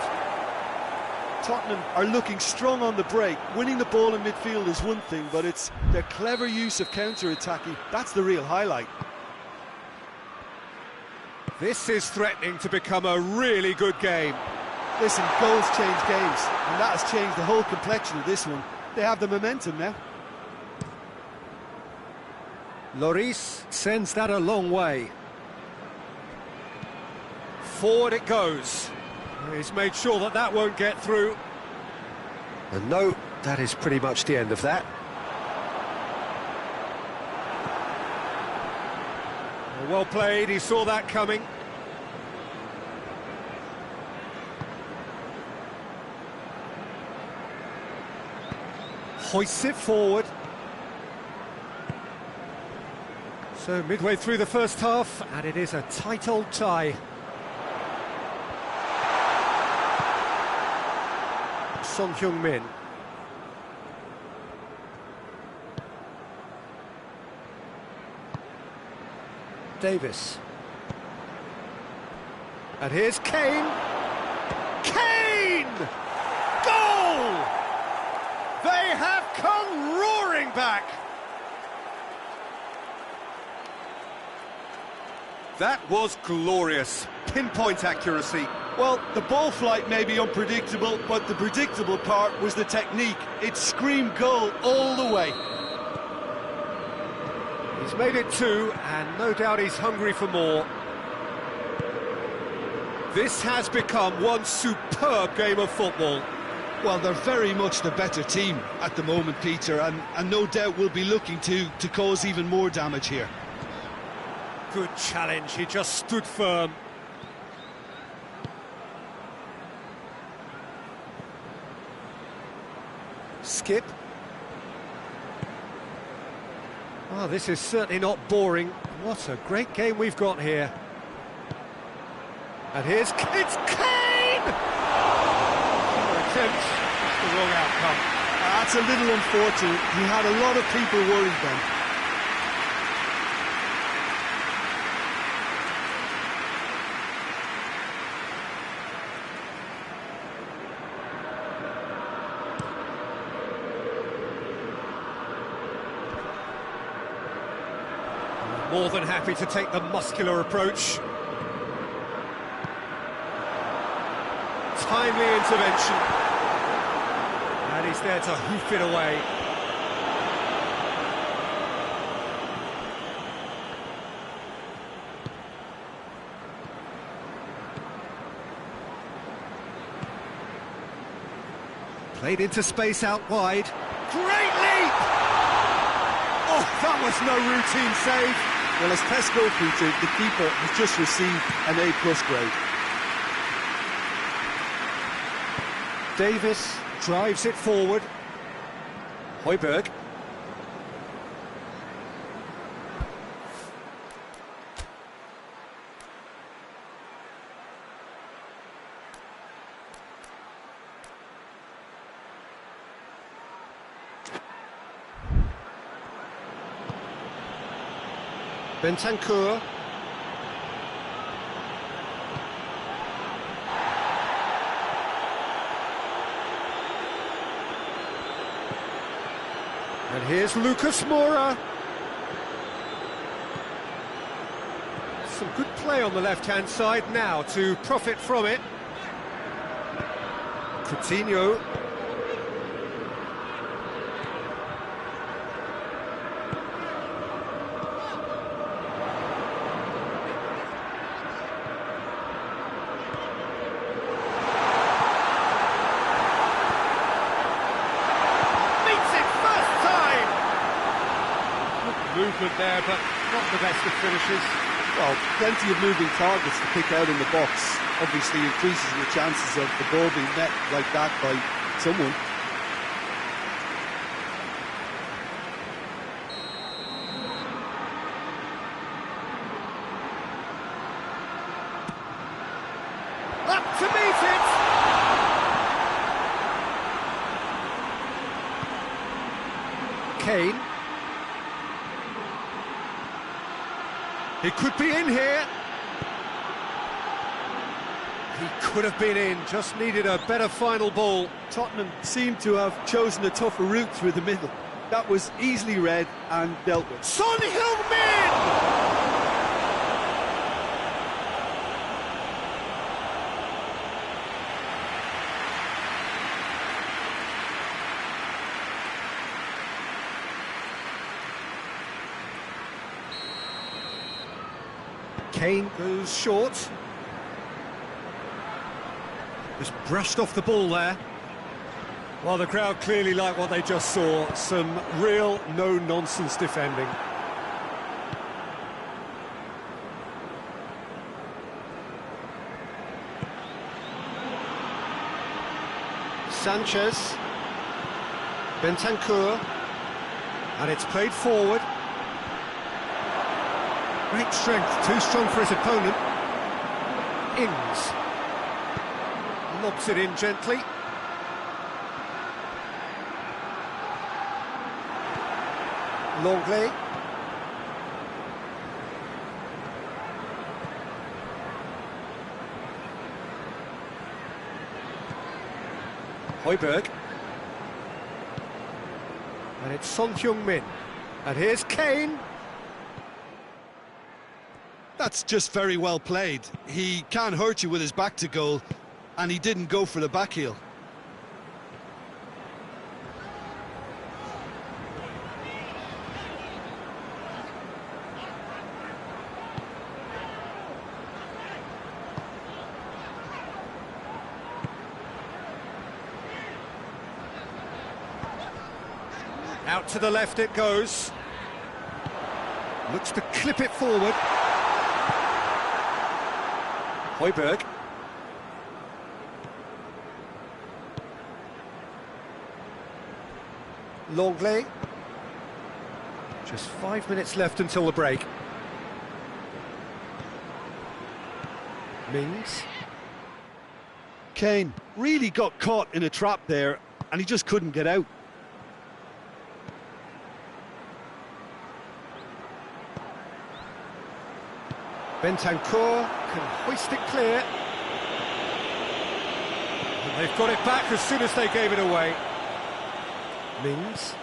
Tottenham are looking strong on the break. Winning the ball in midfield is one thing, but it's their clever use of counter-attacking. That's the real highlight. This is threatening to become a really good game. Listen, goals change games, and that has changed the whole complexion of this one. They have the momentum now. Lloris sends that a long way. Forward it goes. He's made sure that that won't get through. And no, that is pretty much the end of that. Well played, he saw that coming. Hoists it forward. So midway through the first half, and it is a tight old tie. Son Heung-min. Davis. And here's Kane. Kane! Goal! They have come roaring back. That was glorious. Pinpoint accuracy. Well, the ball flight may be unpredictable, but the predictable part was the technique. It screamed goal all the way. He's made it two, and no doubt he's hungry for more. This has become one superb game of football. Well, they're very much the better team at the moment, Peter, and no doubt will be looking to cause even more damage here. Good challenge, he just stood firm. Skip. Oh, this is certainly not boring. What a great game we've got here. And it's Kane! Attempt, the wrong outcome. That's a little unfortunate. He had a lot of people worried then. More than happy to take the muscular approach. Timely intervention. And he's there to hoof it away. Played into space out wide. Great leap! Oh, that was no routine save. Well, as tests go, Peter, the keeper has just received an A+ grade. Davis drives it forward. Højbjerg. Bentancur. And here's Lucas Moura. Some good play on the left-hand side now to profit from it. Coutinho. Movement there, but not the best of finishes. Well, plenty of moving targets to pick out in the box. Obviously increases the chances of the ball being met like that by someone. Up to meet it! Kane. He could be in here. He could have been in, just needed a better final ball. Tottenham seem to have chosen a tougher route through the middle. That was easily read and dealt with. Son Heung-min! Kane goes short. Just brushed off the ball there. Well, the crowd clearly like what they just saw. Some real no-nonsense defending. Sanchez. Bentancur. And it's played forward. Great strength, too strong for his opponent. Ings. Lobs it in gently. Longley. Højbjerg. And it's Son Heung-min. And here's Kane. That's just very well played. He can hurt you with his back to goal, and he didn't go for the back heel. Out to the left it goes. Looks to clip it forward. Højbjerg. Longley. Just 5 minutes left until the break. Mings. Kane really got caught in a trap there, and he just couldn't get out. Bentancur can hoist it clear. And they've got it back as soon as they gave it away. Mings.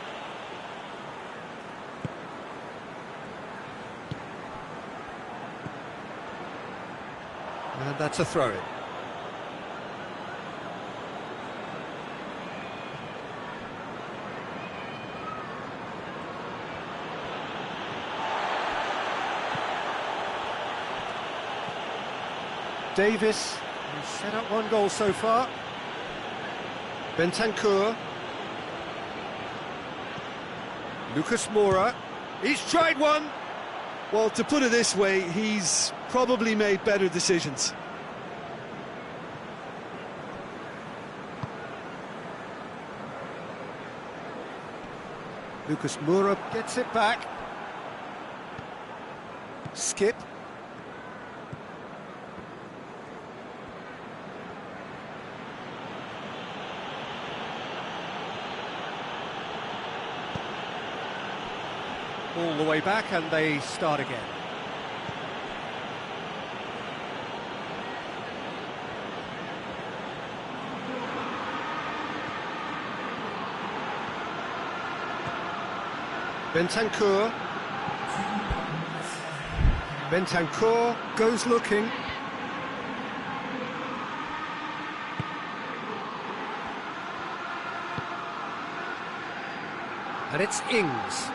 And that's a throw-in. Davis, who's set up one goal so far. Bentancur. Lucas Moura. He's tried one. Well, to put it this way, he's probably made better decisions. Lucas Moura gets it back. Skip. All the way back, and they start again. Bentancur. Bentancur goes looking. And it's Ings.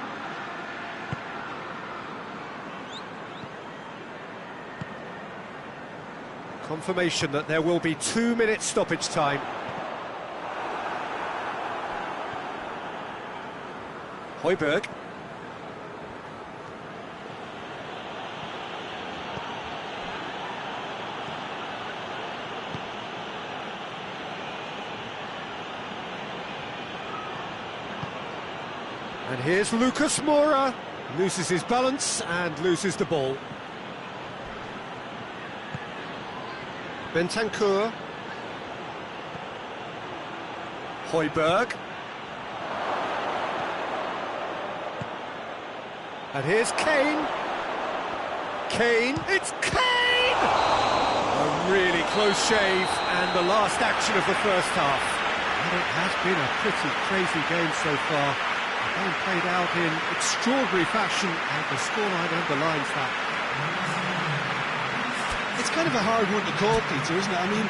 Confirmation that there will be 2 minutes stoppage time. Højbjerg. And here's Lucas Moura, loses his balance and loses the ball. Bentancur. Højbjerg. And here's Kane. Kane, it's Kane! A really close shave and the last action of the first half. And it has been a pretty crazy game so far. The game played out in extraordinary fashion and the scoreline underlines that. It's kind of a hard one to call, Peter, isn't it? I mean,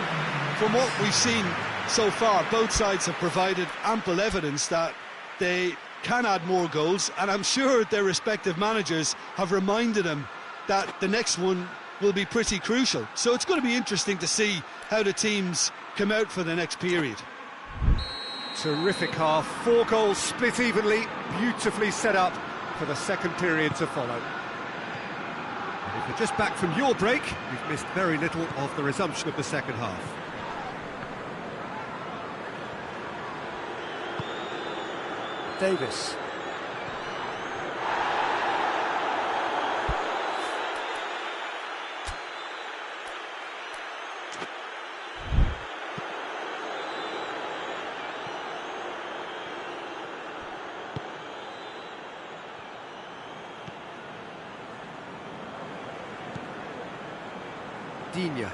from what we've seen so far, both sides have provided ample evidence that they can add more goals, and I'm sure their respective managers have reminded them that the next one will be pretty crucial. So it's going to be interesting to see how the teams come out for the next period. Terrific half, 4 goals split evenly, beautifully set up for the second period to follow. And if you're just back from your break, you've missed very little of the resumption of the second half. Davis. Digne.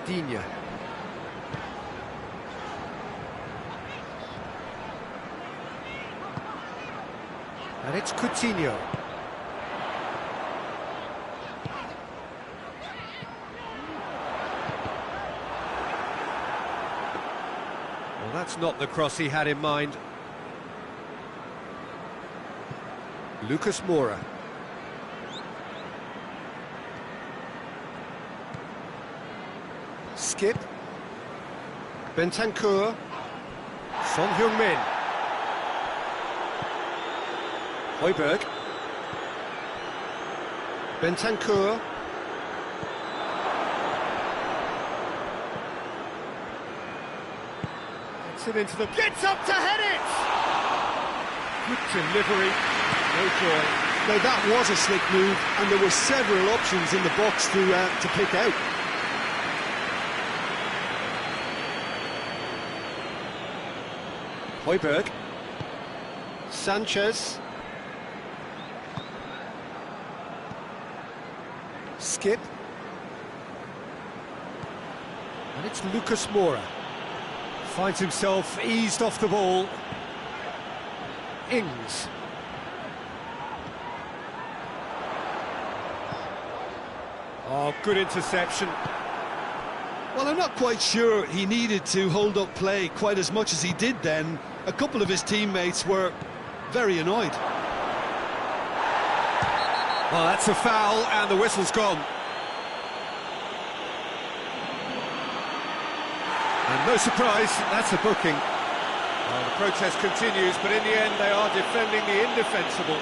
Digne. And it's Coutinho. Well, that's not the cross he had in mind. Lucas Moura. Skip. Bentancur. Son Heung-min. Højbjerg. Bentancur. Gets it into the... Gets up to head it! Good delivery, no joy. Now that was a slick move, and there were several options in the box to pick out. Højbjerg. Sanchez. Skip. And it's Lucas Moura. Finds himself eased off the ball. Ings. Oh, good interception. Well, I'm not quite sure he needed to hold up play quite as much as he did then. A couple of his teammates were very annoyed. Well, that's a foul, and the whistle's gone. And no surprise, that's a booking. Well, the protest continues, but in the end they are defending the indefensible.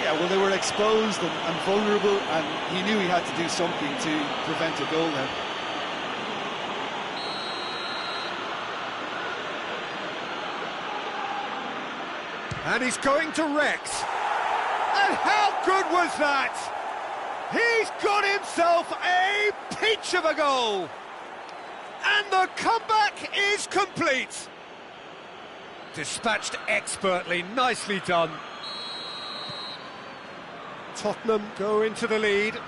Yeah, well, they were exposed and vulnerable, and he knew he had to do something to prevent a goal then. And he's going to Rex. And how good was that? He's got himself a peach of a goal. And the comeback is complete. Dispatched expertly, nicely done. Tottenham go into the lead.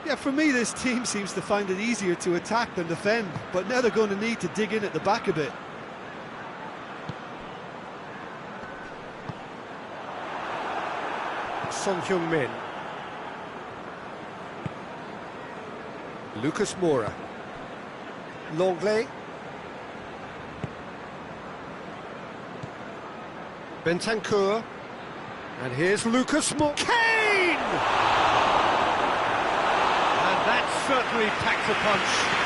Yeah, for me, this team seems to find it easier to attack than defend, but now they're going to need to dig in at the back a bit. Son Heung-min. Lucas Moura. Longley. Bentancur. And here's Lucas Moura. Kane! And that certainly packs a punch.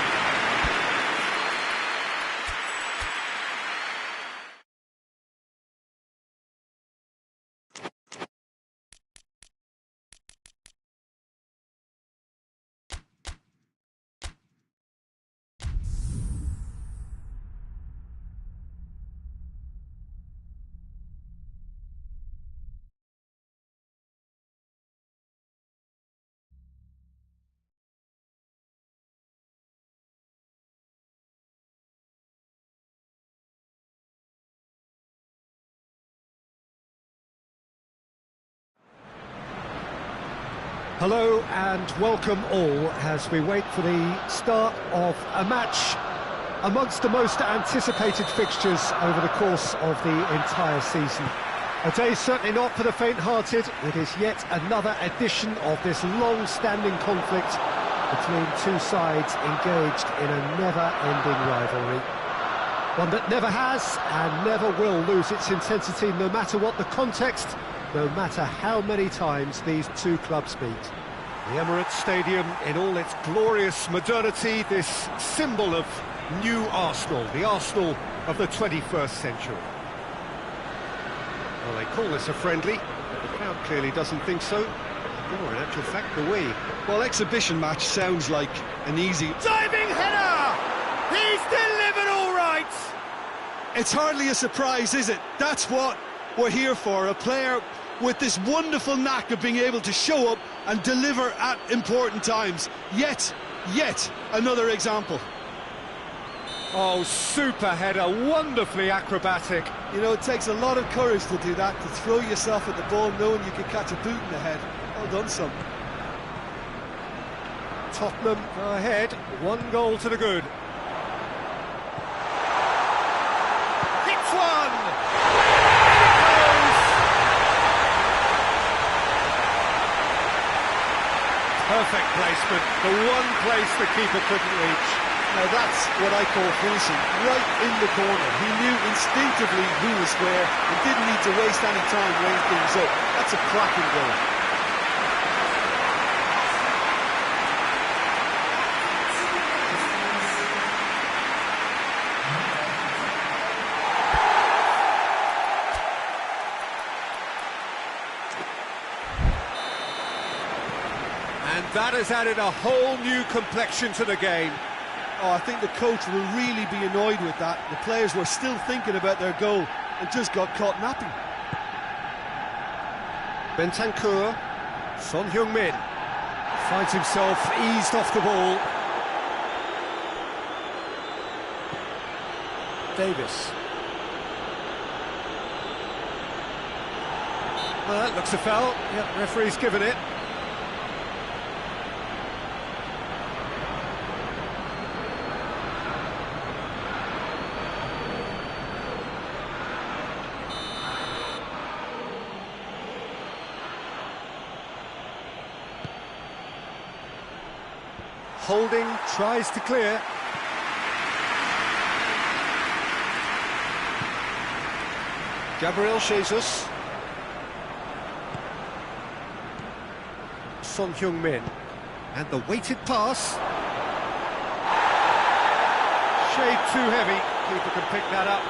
Hello and welcome all as we wait for the start of a match amongst the most anticipated fixtures over the course of the entire season. A day certainly not for the faint-hearted. It is yet another edition of this long-standing conflict between two sides engaged in a never-ending rivalry. One that never has and never will lose its intensity, no matter what the context, no matter how many times these two clubs meet. The Emirates Stadium in all its glorious modernity, this symbol of new Arsenal, the Arsenal of the 21st century. Well, they call this a friendly, but the crowd clearly doesn't think so. Nor, in actual fact, do we. Well, exhibition match sounds like an easy... Diving header! He's delivered all right! It's hardly a surprise, is it? That's what we're here for, a player with this wonderful knack of being able to show up and deliver at important times. Yet another example. Oh, super header, wonderfully acrobatic. You know, it takes a lot of courage to do that, to throw yourself at the ball knowing you can catch a boot in the head. Well done, son. Tottenham go ahead, 1 goal to the good. Hits one! Perfect placement, the one place the keeper couldn't reach. Now that's what I call finishing, right in the corner. He knew instinctively who was square and didn't need to waste any time laying things up. That's a cracking goal. And that has added a whole new complexion to the game. Oh, I think the coach will really be annoyed with that. The players were still thinking about their goal and just got caught napping. Bentancur, Son Heung-min finds himself eased off the ball. Davis. Well, that looks a foul. Yep, referee's given it. Holding, tries to clear. Gabriel Jesus. Son Heung-min. And the weighted pass. Shade too heavy. Keeper can pick that up.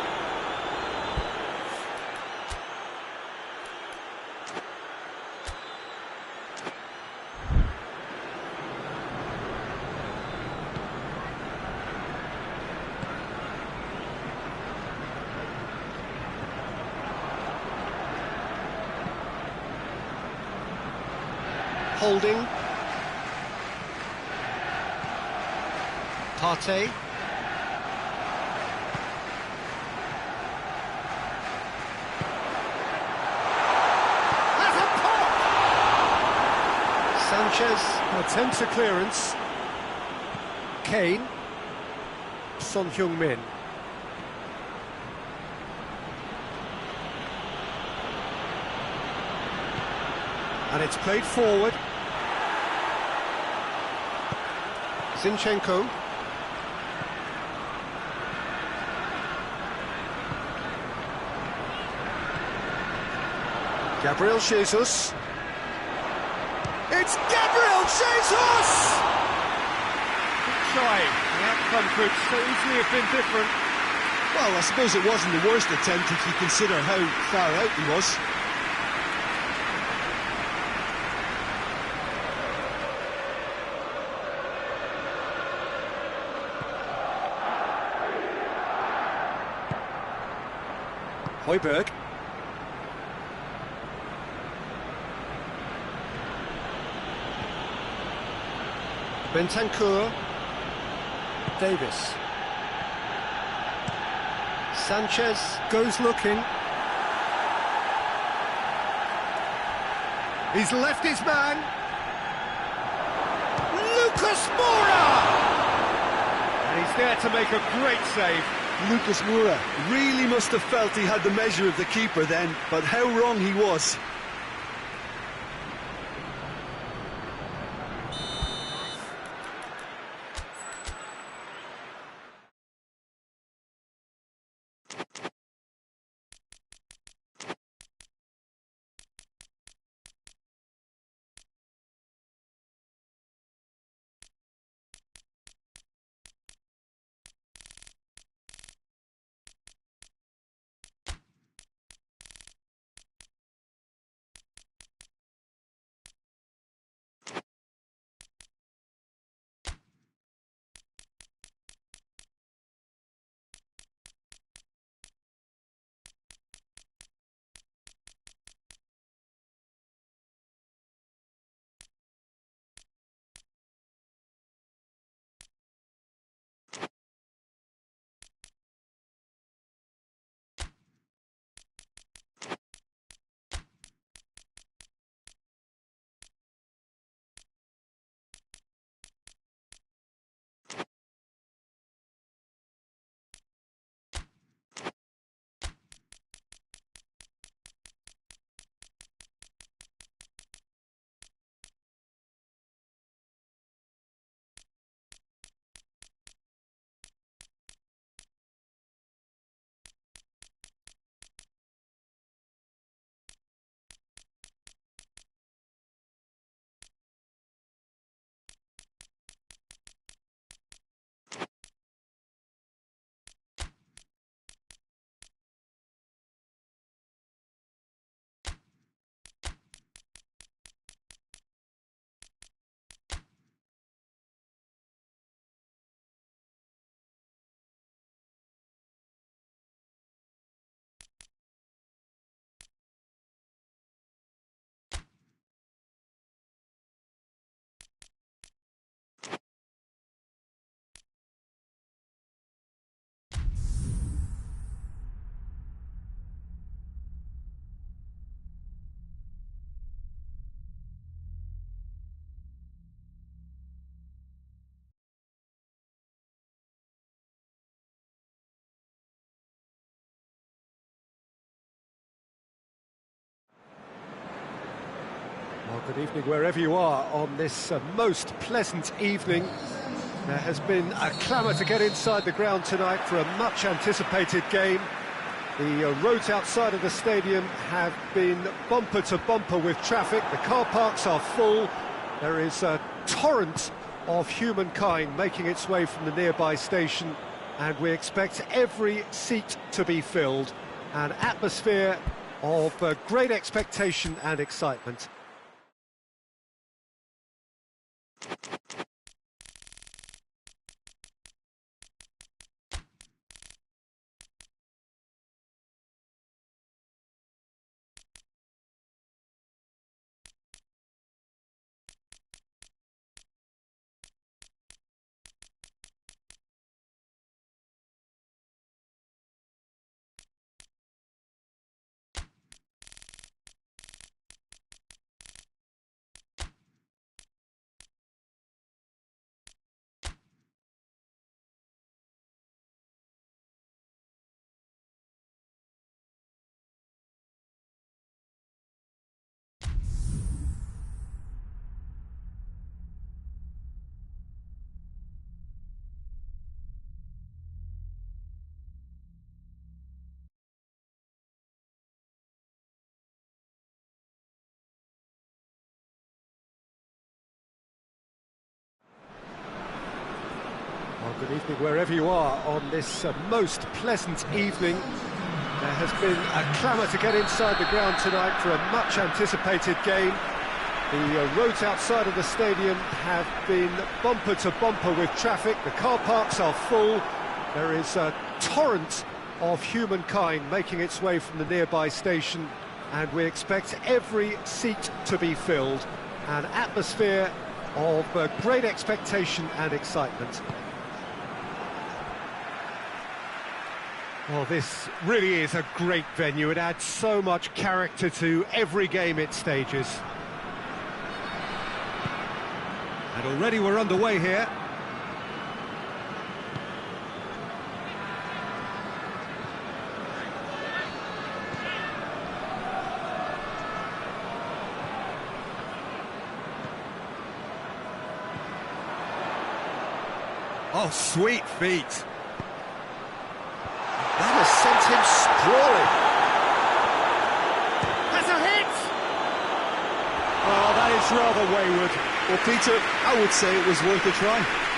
Holding. Partey. Sanchez attempts a clearance. Kane. Son Heung-min. And it's played forward. Zinchenko. Gabriel Jesus. It's Gabriel Jesus! Good try. The outcome could so easily have been different. Well, I suppose it wasn't the worst attempt if you consider how far out he was. Højbjerg. Bentancur. Davis. Sanchez goes looking. He's left his man. Lucas Moura! And he's there to make a great save. Lucas Moura really must have felt he had the measure of the keeper then, but how wrong he was. Well, good evening wherever you are on this most pleasant evening. There has been a clamour to get inside the ground tonight for a much anticipated game. The roads outside of the stadium have been bumper to bumper with traffic. The car parks are full. There is a torrent of humankind making its way from the nearby station, and we expect every seat to be filled. An atmosphere of great expectation and excitement. Good evening wherever you are on this most pleasant evening. There has been a clamour to get inside the ground tonight for a much anticipated game. The roads outside of the stadium have been bumper to bumper with traffic. The car parks are full. There is a torrent of humankind making its way from the nearby station, and we expect every seat to be filled. An atmosphere of great expectation and excitement. Well, this really is a great venue. It adds so much character to every game it stages. And already we're underway here. Oh, sweet feet. That has sent him sprawling. That's a hit! Oh, that is rather wayward. Well, Peter, I would say it was worth a try.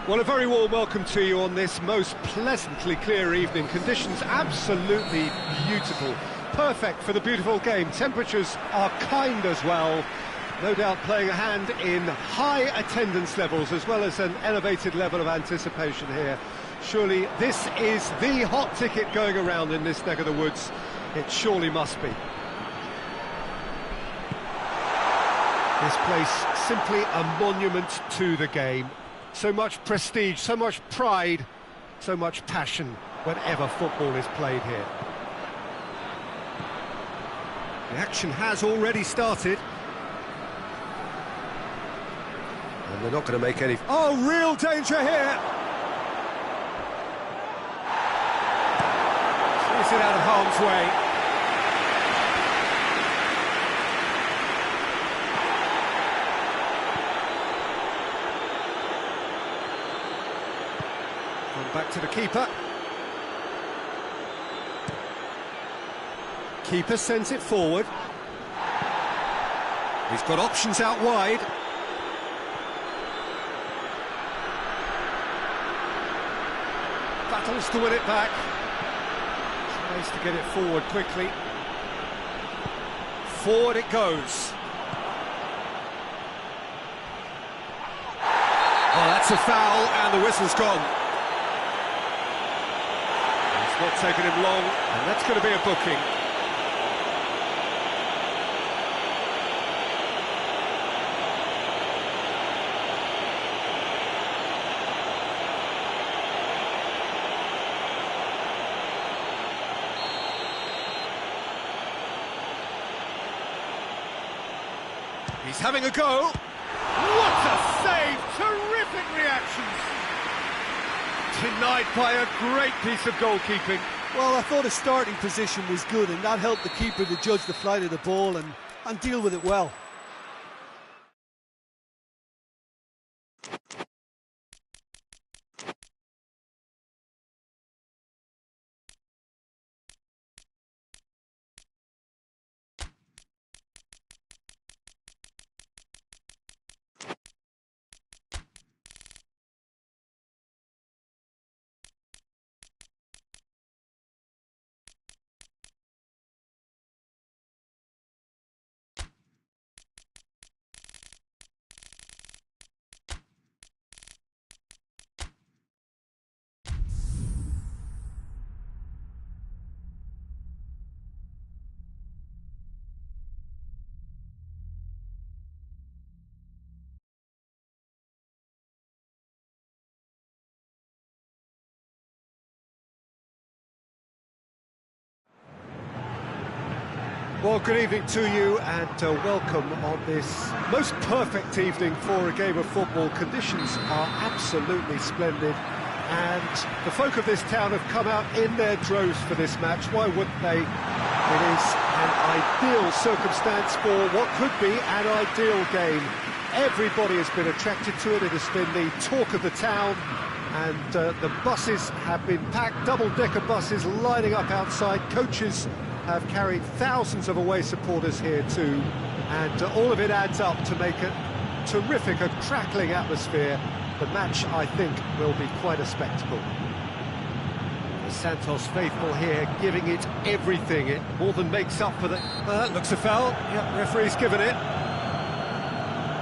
Well, a very warm welcome to you on this most pleasantly clear evening. Conditions absolutely beautiful, perfect for the beautiful game. Temperatures are kind as well, no doubt playing a hand in high attendance levels as well as an elevated level of anticipation here. Surely this is the hot ticket going around in this neck of the woods. It surely must be. This place simply a monument to the game. So much prestige, so much pride, so much passion whenever football is played here. The action has already started. And they're not going to make any... Oh, real danger here! Chase it out of harm's way. Back to the keeper. Keeper sends it forward. He's got options out wide. Battles to win it back. Tries to get it forward quickly. Forward it goes. Oh, that's a foul, and the whistle's gone. It's not taking him long, and that's going to be a booking. He's having a go. What a save! Terrific reactions! Denied by a great piece of goalkeeping. Well, I thought his starting position was good, and that helped the keeper to judge the flight of the ball and deal with it well. Well, good evening to you and welcome on this most perfect evening for a game of football. Conditions are absolutely splendid and the folk of this town have come out in their droves for this match. Why wouldn't they? It is an ideal circumstance for what could be an ideal game. Everybody has been attracted to it. It has been the talk of the town, and the buses have been packed, double-decker buses lining up outside. Coaches have carried thousands of away supporters here too, and all of it adds up to make a terrific, a crackling atmosphere. The match, I think, will be quite a spectacle. The Santos faithful here giving it everything. It more than makes up for the... that looks a foul. Yep, referee's given it.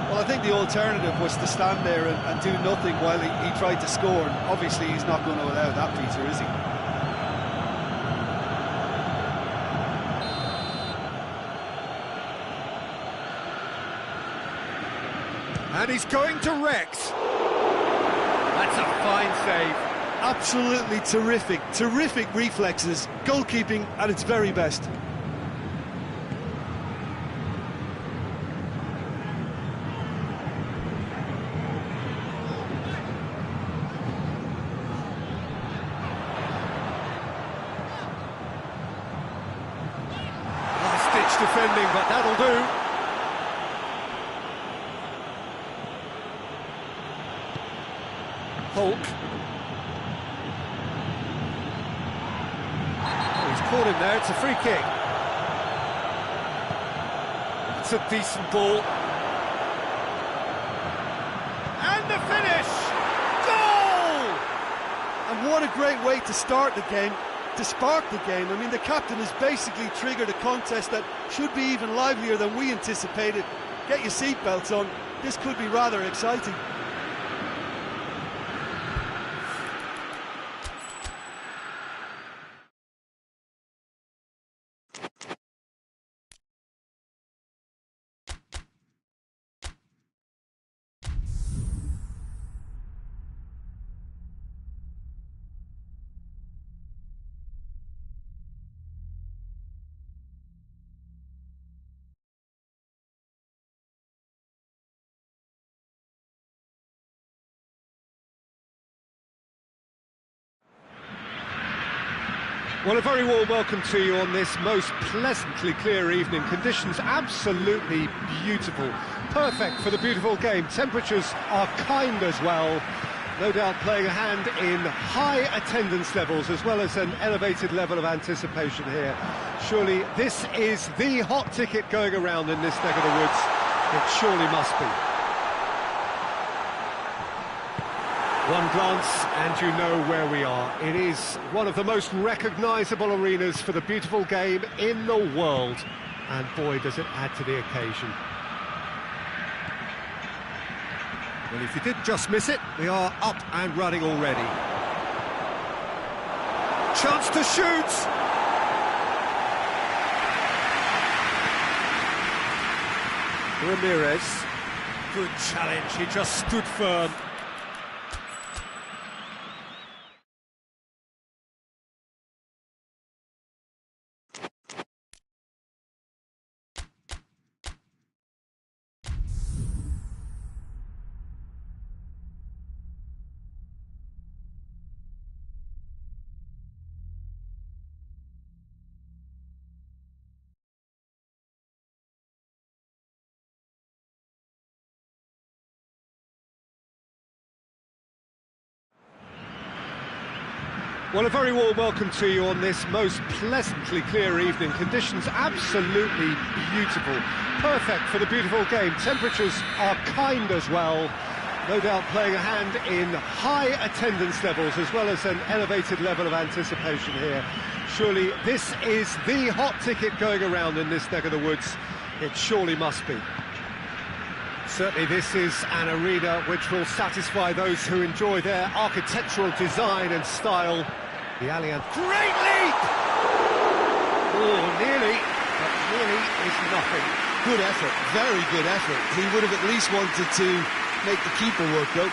Well, I think the alternative was to stand there and do nothing while he tried to score. And obviously, he's not going to allow that, Peter, is he? And he's going direct. That's a fine save. Absolutely terrific, terrific reflexes, goalkeeping at its very best. Last-ditch defending, but that'll do. Hulk. Oh, he's caught him there, it's a free kick. It's a decent ball. And the finish! Goal! And what a great way to start the game, to spark the game. I mean, the captain has basically triggered a contest that should be even livelier than we anticipated. Get your seatbelts on, this could be rather exciting. Well, a very warm welcome to you on this most pleasantly clear evening. Conditions absolutely beautiful. Perfect for the beautiful game. Temperatures are kind as well. No doubt playing a hand in high attendance levels as well as an elevated level of anticipation here. Surely this is the hot ticket going around in this neck of the woods. It surely must be. One glance and you know where we are. It is one of the most recognisable arenas for the beautiful game in the world. And boy, does it add to the occasion. Well, if you did just miss it, we are up and running already. Chance to shoot! Ramirez. Good challenge, he just stood firm. Well, a very warm welcome to you on this most pleasantly clear evening. Conditions absolutely beautiful. Perfect for the beautiful game. Temperatures are kind as well. No doubt playing a hand in high attendance levels as well as an elevated level of anticipation here. Surely this is the hot ticket going around in this neck of the woods. It surely must be. Certainly this is an arena which will satisfy those who enjoy their architectural design and style. The Allianz. Great leap! Oh, nearly, but nearly is nothing. Good effort, very good effort. He would have at least wanted to make the keeper work, though.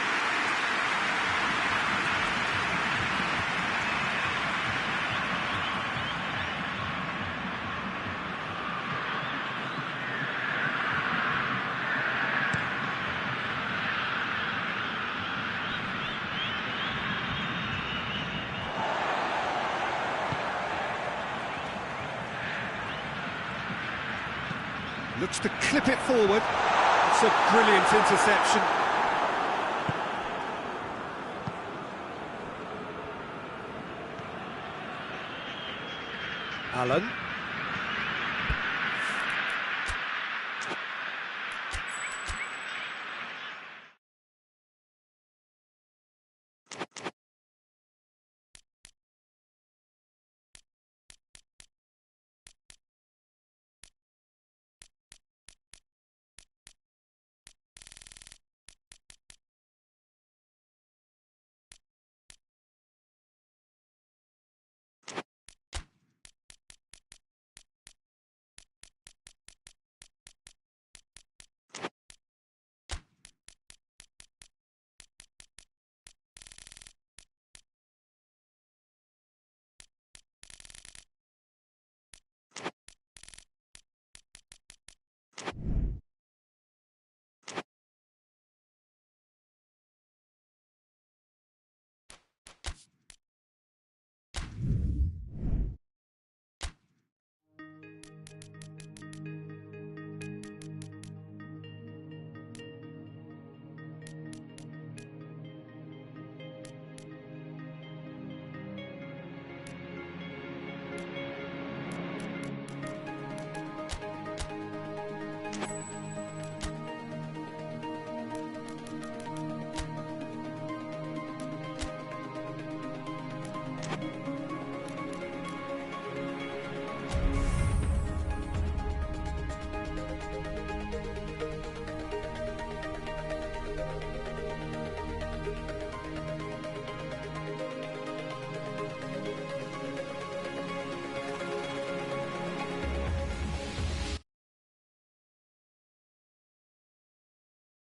Looks to clip it forward. It's a brilliant interception. Allen.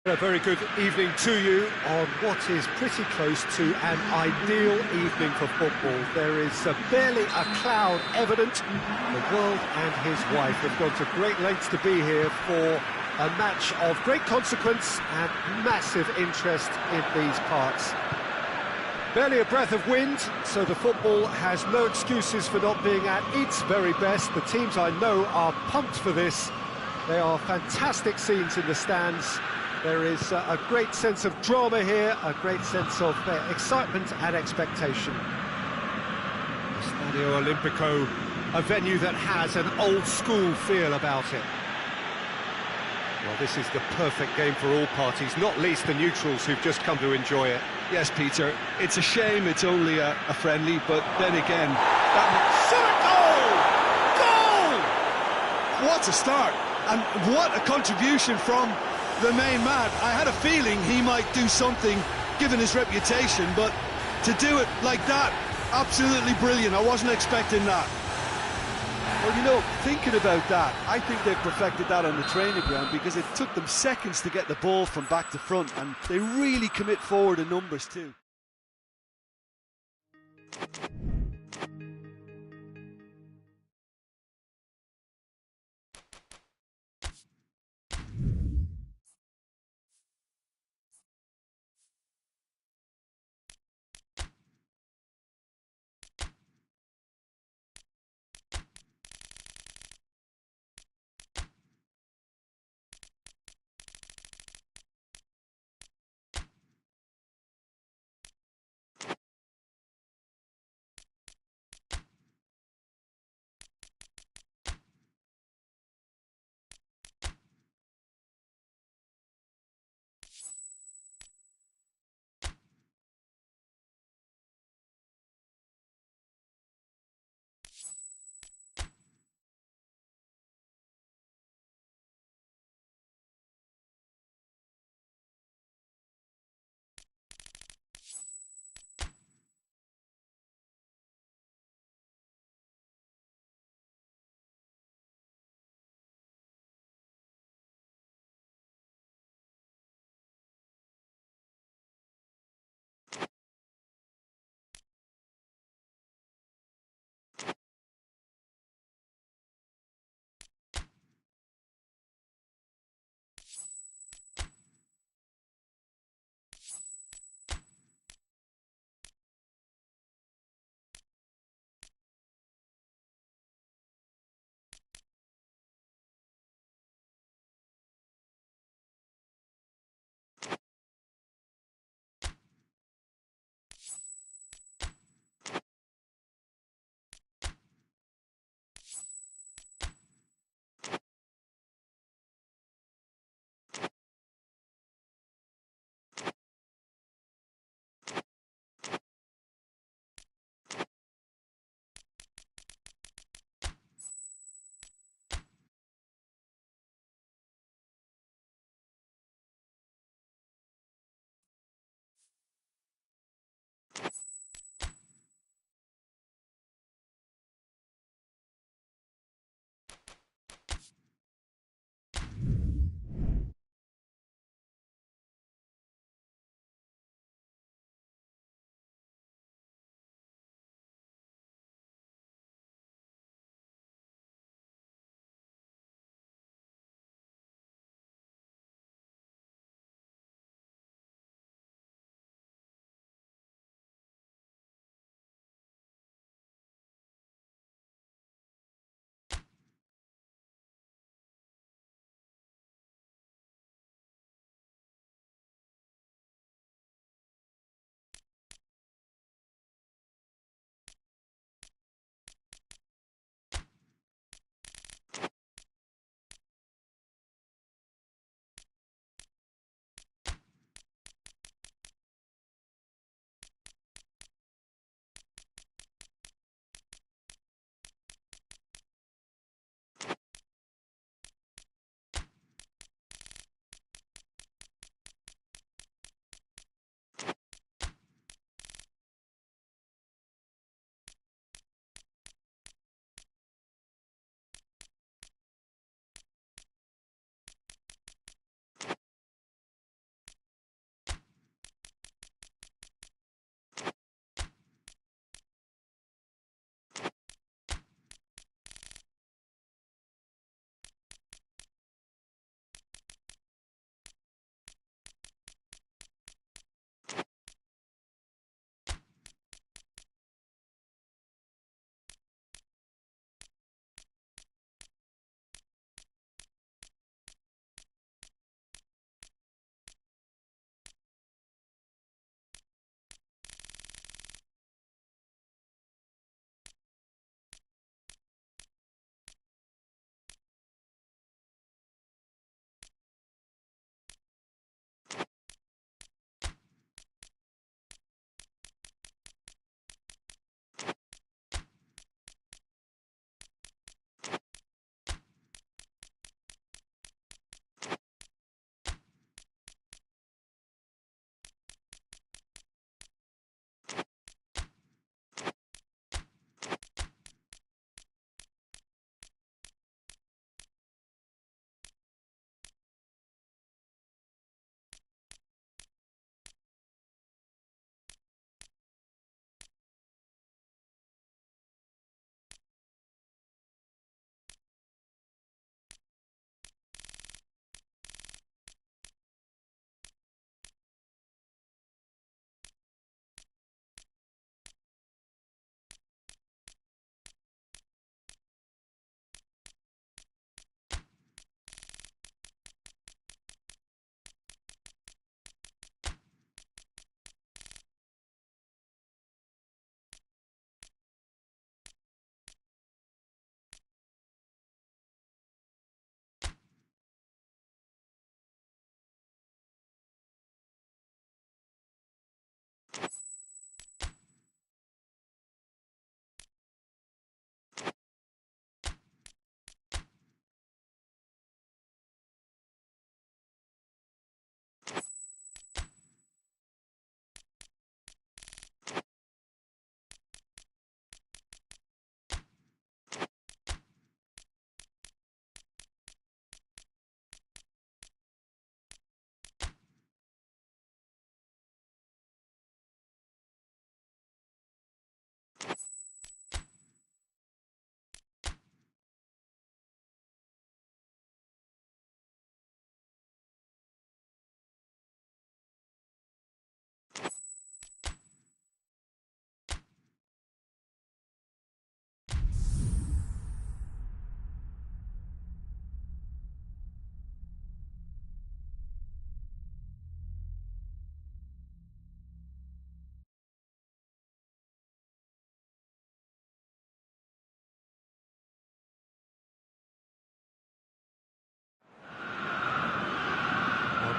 A very good evening to you on what is pretty close to an ideal evening for football. There is barely a cloud evident. The world and his wife have gone to great lengths to be here for a match of great consequence and massive interest in these parts. Barely a breath of wind, so the football has no excuses for not being at its very best. The teams I know are pumped for this. They are fantastic scenes in the stands. There is a great sense of drama here, a great sense of excitement and expectation. Stadio Olimpico, a venue that has an old-school feel about it. Well, this is the perfect game for all parties, not least the neutrals who've just come to enjoy it. Yes, Peter, it's a shame it's only a friendly, but then again... Goal! What a start, and what a contribution from the main man. I had a feeling he might do something, given his reputation, but to do it like that, absolutely brilliant. I wasn't expecting that. Well, you know, thinking about that, I think they've perfected that on the training ground, because it took them seconds to get the ball from back to front, and they really commit forward in numbers too.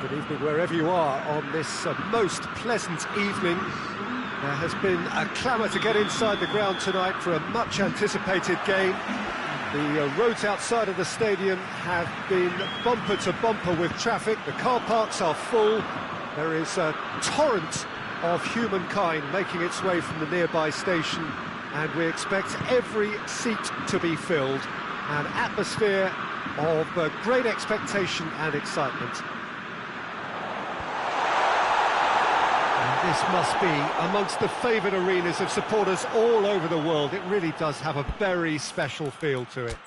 Good evening wherever you are on this most pleasant evening. There has been a clamour to get inside the ground tonight for a much anticipated game. The roads outside of the stadium have been bumper to bumper with traffic. The car parks are full. There is a torrent of humankind making its way from the nearby station, and we expect every seat to be filled. An atmosphere of great expectation and excitement. This must be amongst the favoured arenas of supporters all over the world. It really does have a very special feel to it.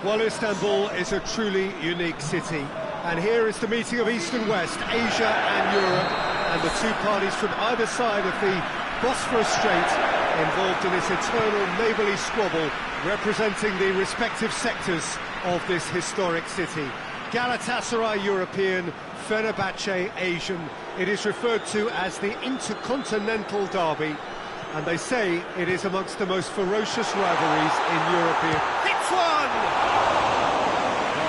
Well, Istanbul is a truly unique city, and here is the meeting of East and West, Asia and Europe, and the two parties from either side of the Bosphorus Strait involved in this eternal neighbourly squabble, representing the respective sectors of this historic city. Galatasaray European, Fenerbahce Asian. It is referred to as the Intercontinental Derby, and they say it is amongst the most ferocious rivalries in European. Hits one!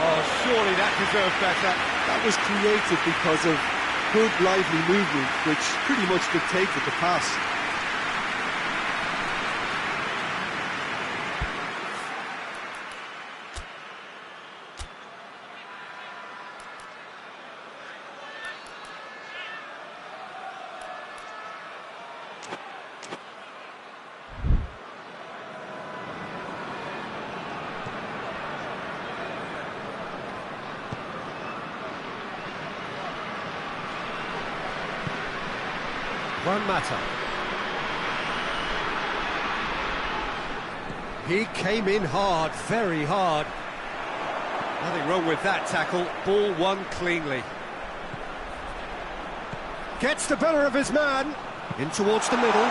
Oh, surely that deserved better. That was created because of good, lively movement, which pretty much dictated the pass. One matter. He came in hard, very hard. Nothing wrong with that tackle. Ball won cleanly. Gets the better of his man. In towards the middle.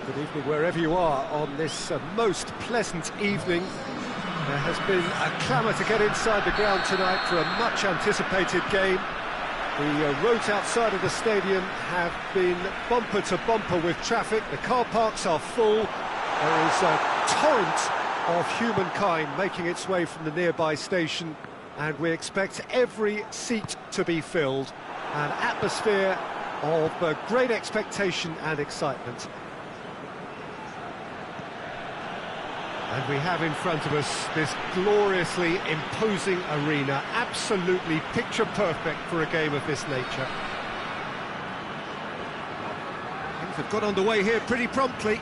Good evening wherever you are on this most pleasant evening. There has been a clamour to get inside the ground tonight for a much anticipated game. The roads outside of the stadium have been bumper to bumper with traffic. The car parks are full. There is a torrent of humankind making its way from the nearby station, and we expect every seat to be filled. An atmosphere of great expectation and excitement. And we have in front of us this gloriously imposing arena, absolutely picture perfect for a game of this nature. Things have got underway here pretty promptly.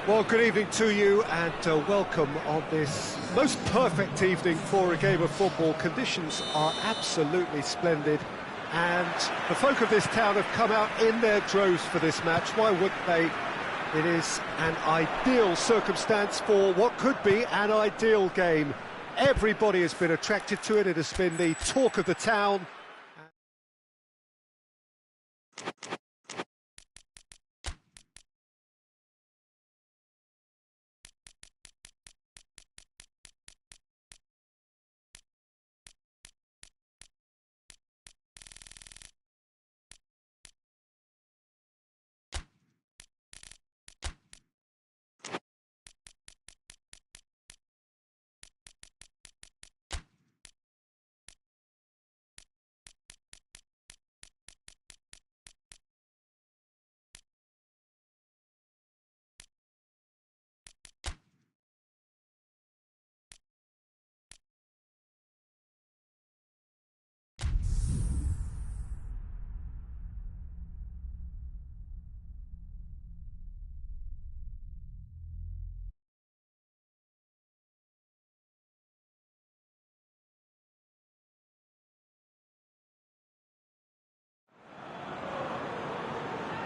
Well, good evening to you, and welcome on this most perfect evening for a game of football. Conditions are absolutely splendid, and the folk of this town have come out in their droves for this match. Why wouldn't they? It is an ideal circumstance for what could be an ideal game. Everybody has been attracted to it. It has been the talk of the town.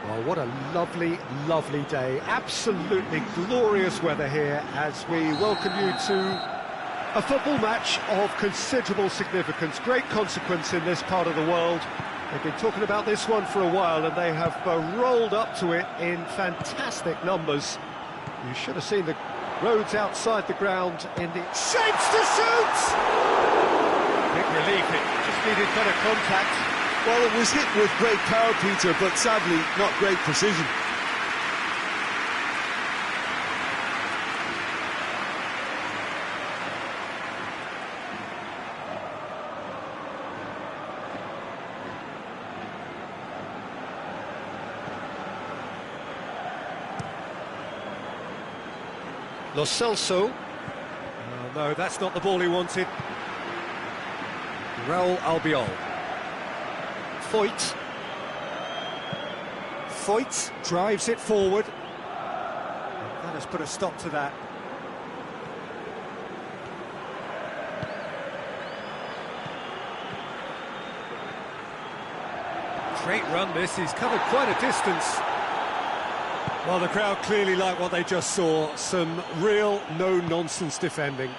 Well, what a lovely, lovely day. Absolutely glorious weather here as we welcome you to a football match of considerable significance, great consequence in this part of the world. They've been talking about this one for a while, and they have rolled up to it in fantastic numbers. You should have seen the roads outside the ground in the shapes to shoot! Big relief, it just needed better contact. Well, it was hit with great power, Peter, but sadly not great precision. Lo Celso. Oh, no, that's not the ball he wanted. Raul Albiol. Foyt drives it forward. That has put a stop to that. Great run this, he's covered quite a distance. Well, the crowd clearly like what they just saw. Some real no-nonsense defending.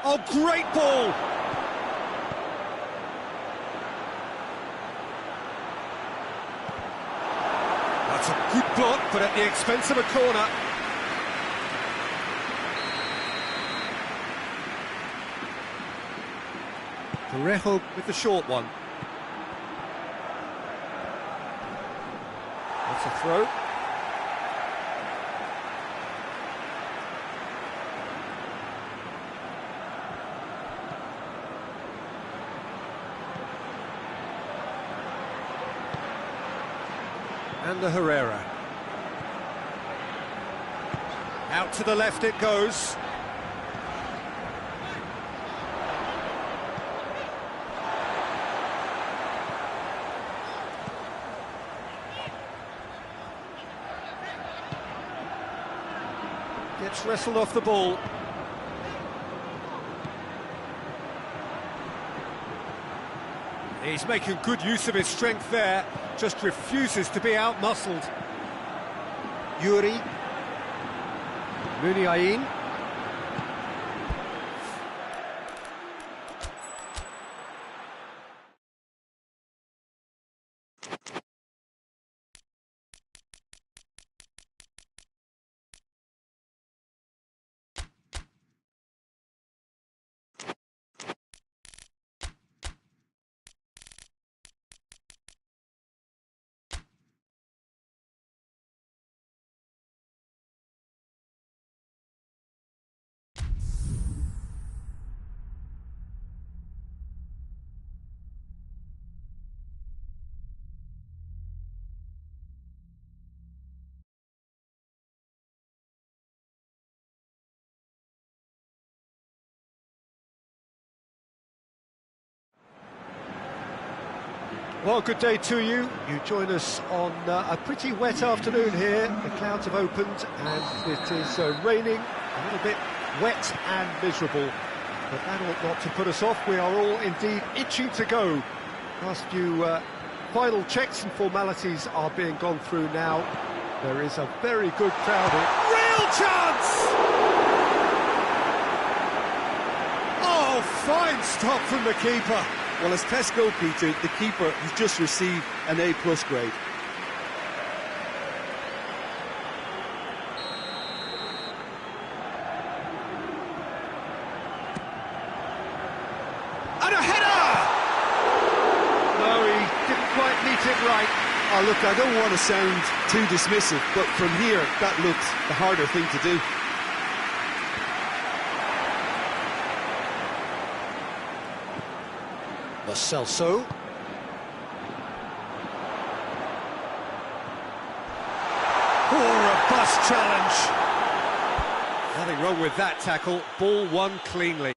Oh, great ball! That's a good block, but at the expense of a corner. Parejo with the short one. It's a throw. And the Herrera. Out to the left it goes. Gets wrestled off the ball. He's making good use of his strength there, just refuses to be out-muscled. Yuri. Muniain. Well, good day to you. You join us on a pretty wet afternoon here. The clouds have opened and it is raining, a little bit wet and miserable. But that ought not to put us off. We are all indeed itching to go. Last few final checks and formalities are being gone through now. There is a very good crowd here. Real chance! Oh, fine stop from the keeper. Well, as tests go, Peter, the keeper has just received an A+ grade. And a header! No, he didn't quite meet it right. Oh, look, I don't want to sound too dismissive, but from here, that looks the harder thing to do. Celso. Robust challenge. Nothing wrong with that tackle. Ball won cleanly.